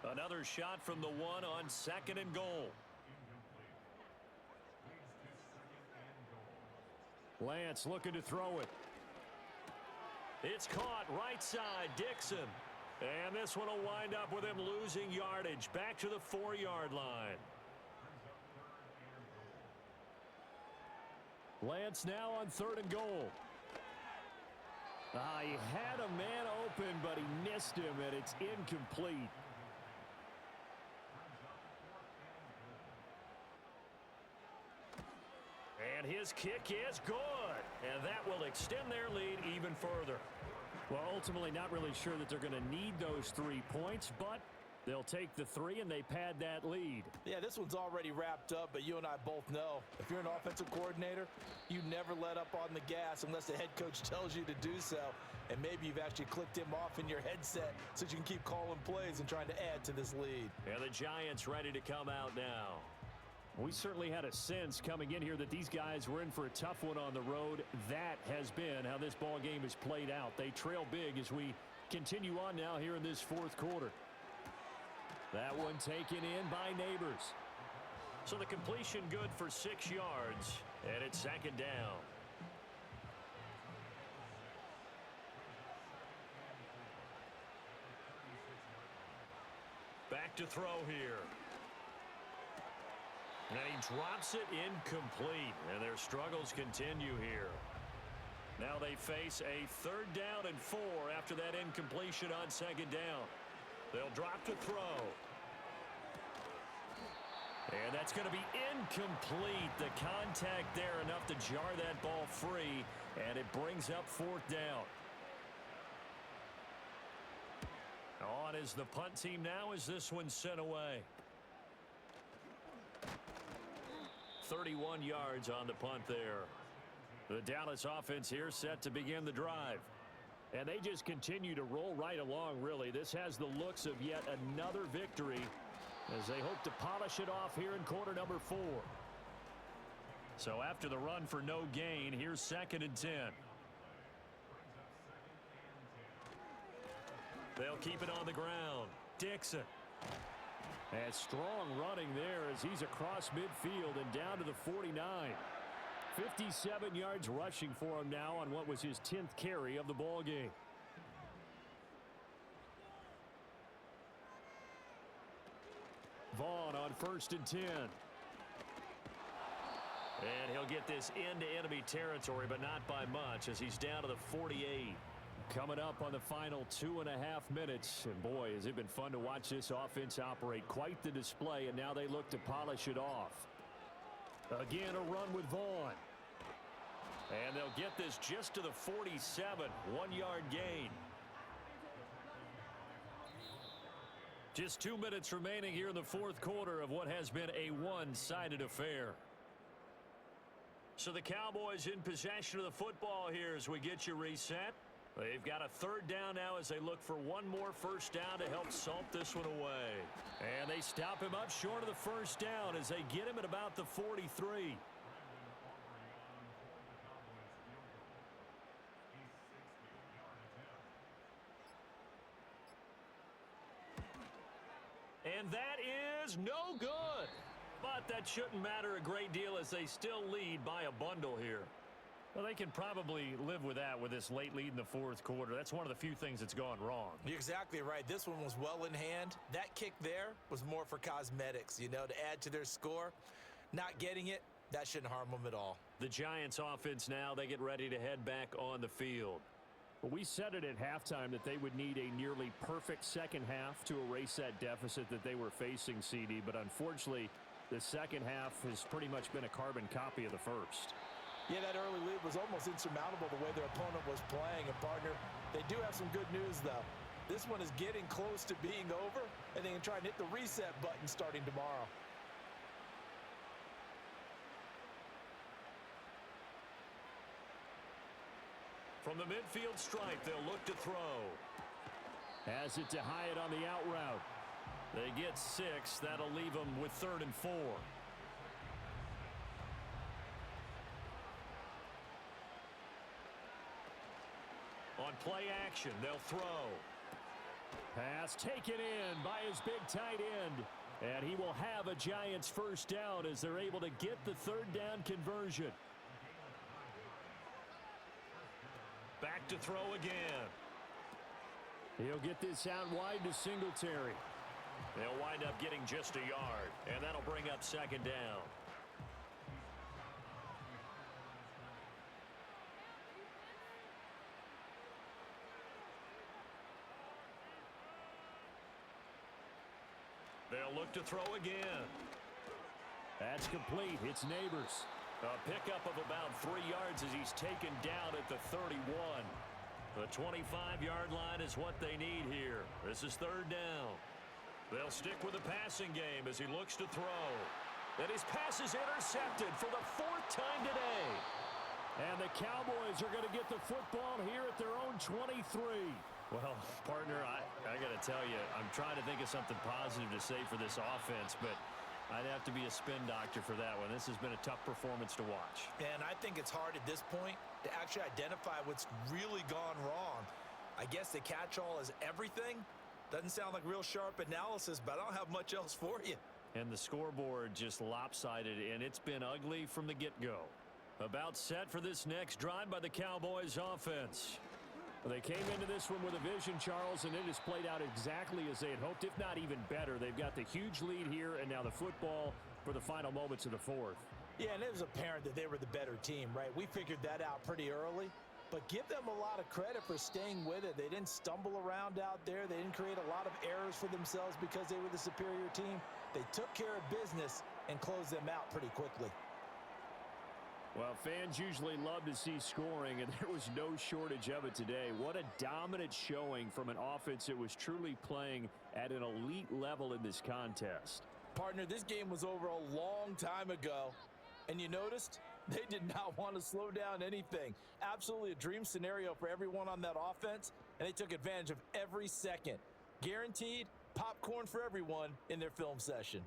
Speaker 4: Another shot from the 1 on 2nd and goal. Lance looking to throw it. It's caught right side, Dixon. And this one will wind up with him losing yardage back to the 4-yard line. Lance now on 3rd and goal. He had a man open, but he missed him, and it's incomplete. And his kick is good. And that will extend their lead even further. Well, ultimately not really sure that they're going to need those 3 points, but they'll take the 3 and they pad that lead.
Speaker 3: Yeah, this one's already wrapped up, but you and I both know if you're an offensive coordinator, you never let up on the gas unless the head coach tells you to do so. And maybe you've actually clicked him off in your headset so you can keep calling plays and trying to add to this lead.
Speaker 4: And the Giants ready to come out now. We certainly had a sense coming in here that these guys were in for a tough one on the road. That has been how this ball game is played out. They trail big as we continue on now here in this 4th quarter. That one taken in by Neighbors. So the completion good for 6 yards, and it's 2nd down. Back to throw here. And he drops it incomplete, and their struggles continue here. Now they face a 3rd down and 4 after that incompletion on 2nd down. They'll drop to throw. And that's going to be incomplete. The contact there enough to jar that ball free, and it brings up 4th down. On is the punt team now as this one's sent away.
Speaker 2: 31 yards on the punt there. The Dallas offense here set to begin the drive.
Speaker 4: And they just continue to roll right along, really. This has the looks of yet another victory as they hope to polish it off here in quarter number 4. So after the run for no gain, here's 2nd and 10. They'll keep it on the ground. Dixon. And strong running there as he's across midfield and down to the 49. 57 yards rushing for him now on what was his 10th carry of the ball game. Vaughn on 1st and 10.
Speaker 2: And he'll get this into enemy territory, but not by much as he's down to the 48.
Speaker 4: Coming up on the final 2.5 minutes. And boy, has it been fun to watch this offense operate. Quite the display, and now they look to polish it off. Again, a run with Vaughn. And they'll get this just to the 47. 1-yard gain. Just 2 minutes remaining here in the 4th quarter of what has been a one-sided affair. So the Cowboys in possession of the football here as we get you reset. They've got a 3rd down now as they look for one more 1st down to help salt this one away. And they stop him up short of the 1st down as they get him at about the 43. And that is no good. But that shouldn't matter a great deal as they still lead by a bundle here. Well, they can probably live with that with this late lead in the 4th quarter. That's one of the few things that's gone wrong.
Speaker 3: You're exactly right. This one was well in hand. That kick there was more for cosmetics, to add to their score. Not getting it, that shouldn't harm them at all.
Speaker 2: The Giants offense now, they get ready to head back on the field.
Speaker 4: Well, we said it at halftime that they would need a nearly perfect second half to erase that deficit that they were facing, CD. But unfortunately, the second half has pretty much been a carbon copy of the first.
Speaker 3: Yeah, that early lead was almost insurmountable the way their opponent was playing. And, partner, they do have some good news, though. This one is getting close to being over, and they can try and hit the reset button starting tomorrow.
Speaker 2: From the midfield stripe, they'll look to throw.
Speaker 4: Has it to Hyatt on the out route. They get 6. That'll leave them with 3rd and 4.
Speaker 2: On play action, they'll throw.
Speaker 4: Pass taken in by his big tight end. And he will have a Giants 1st down as they're able to get the 3rd down conversion.
Speaker 2: Back to throw again.
Speaker 4: He'll get this out wide to Singletary.
Speaker 2: They'll wind up getting just a yard, and that'll bring up 2nd down. They'll look to throw again.
Speaker 4: That's complete. It's Neighbors.
Speaker 2: A pickup of about 3 yards as he's taken down at the 31. The 25-yard line is what they need here. This is 3rd down. They'll stick with the passing game as he looks to throw. And his pass is intercepted for the 4th time today.
Speaker 4: And the Cowboys are going to get the football here at their own 23.
Speaker 2: Well, partner, I got to tell you, I'm trying to think of something positive to say for this offense, but I'd have to be a spin doctor for that one. This has been a tough performance to watch.
Speaker 3: And I think it's hard at this point to actually identify what's really gone wrong. I guess the catch-all is everything. Doesn't sound like real sharp analysis, but I don't have much else for you.
Speaker 2: And the scoreboard just lopsided, and it's been ugly from the get-go.
Speaker 4: About set for this next drive by the Cowboys offense. Well, they came into this one with a vision, Charles, and it has played out exactly as they had hoped, if not even better. They've got the huge lead here, and now the football for the final moments of the 4th.
Speaker 3: Yeah, and it was apparent that they were the better team, right? We figured that out pretty early. But give them a lot of credit for staying with it. They didn't stumble around out there. They didn't create a lot of errors for themselves because they were the superior team. They took care of business and closed them out pretty quickly.
Speaker 4: Well, fans usually love to see scoring, and there was no shortage of it today. What a dominant showing from an offense that was truly playing at an elite level in this contest.
Speaker 3: Partner, this game was over a long time ago, And you noticed they did not want to slow down anything. Absolutely a dream scenario for everyone on that offense, and they took advantage of every second. Guaranteed popcorn for everyone in their film session.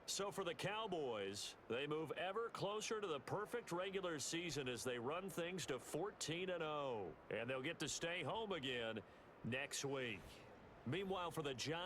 Speaker 2: So for the Cowboys, they move ever closer to the perfect regular season as they run things to 14-0. And they'll get to stay home again next week. Meanwhile, for the Giants,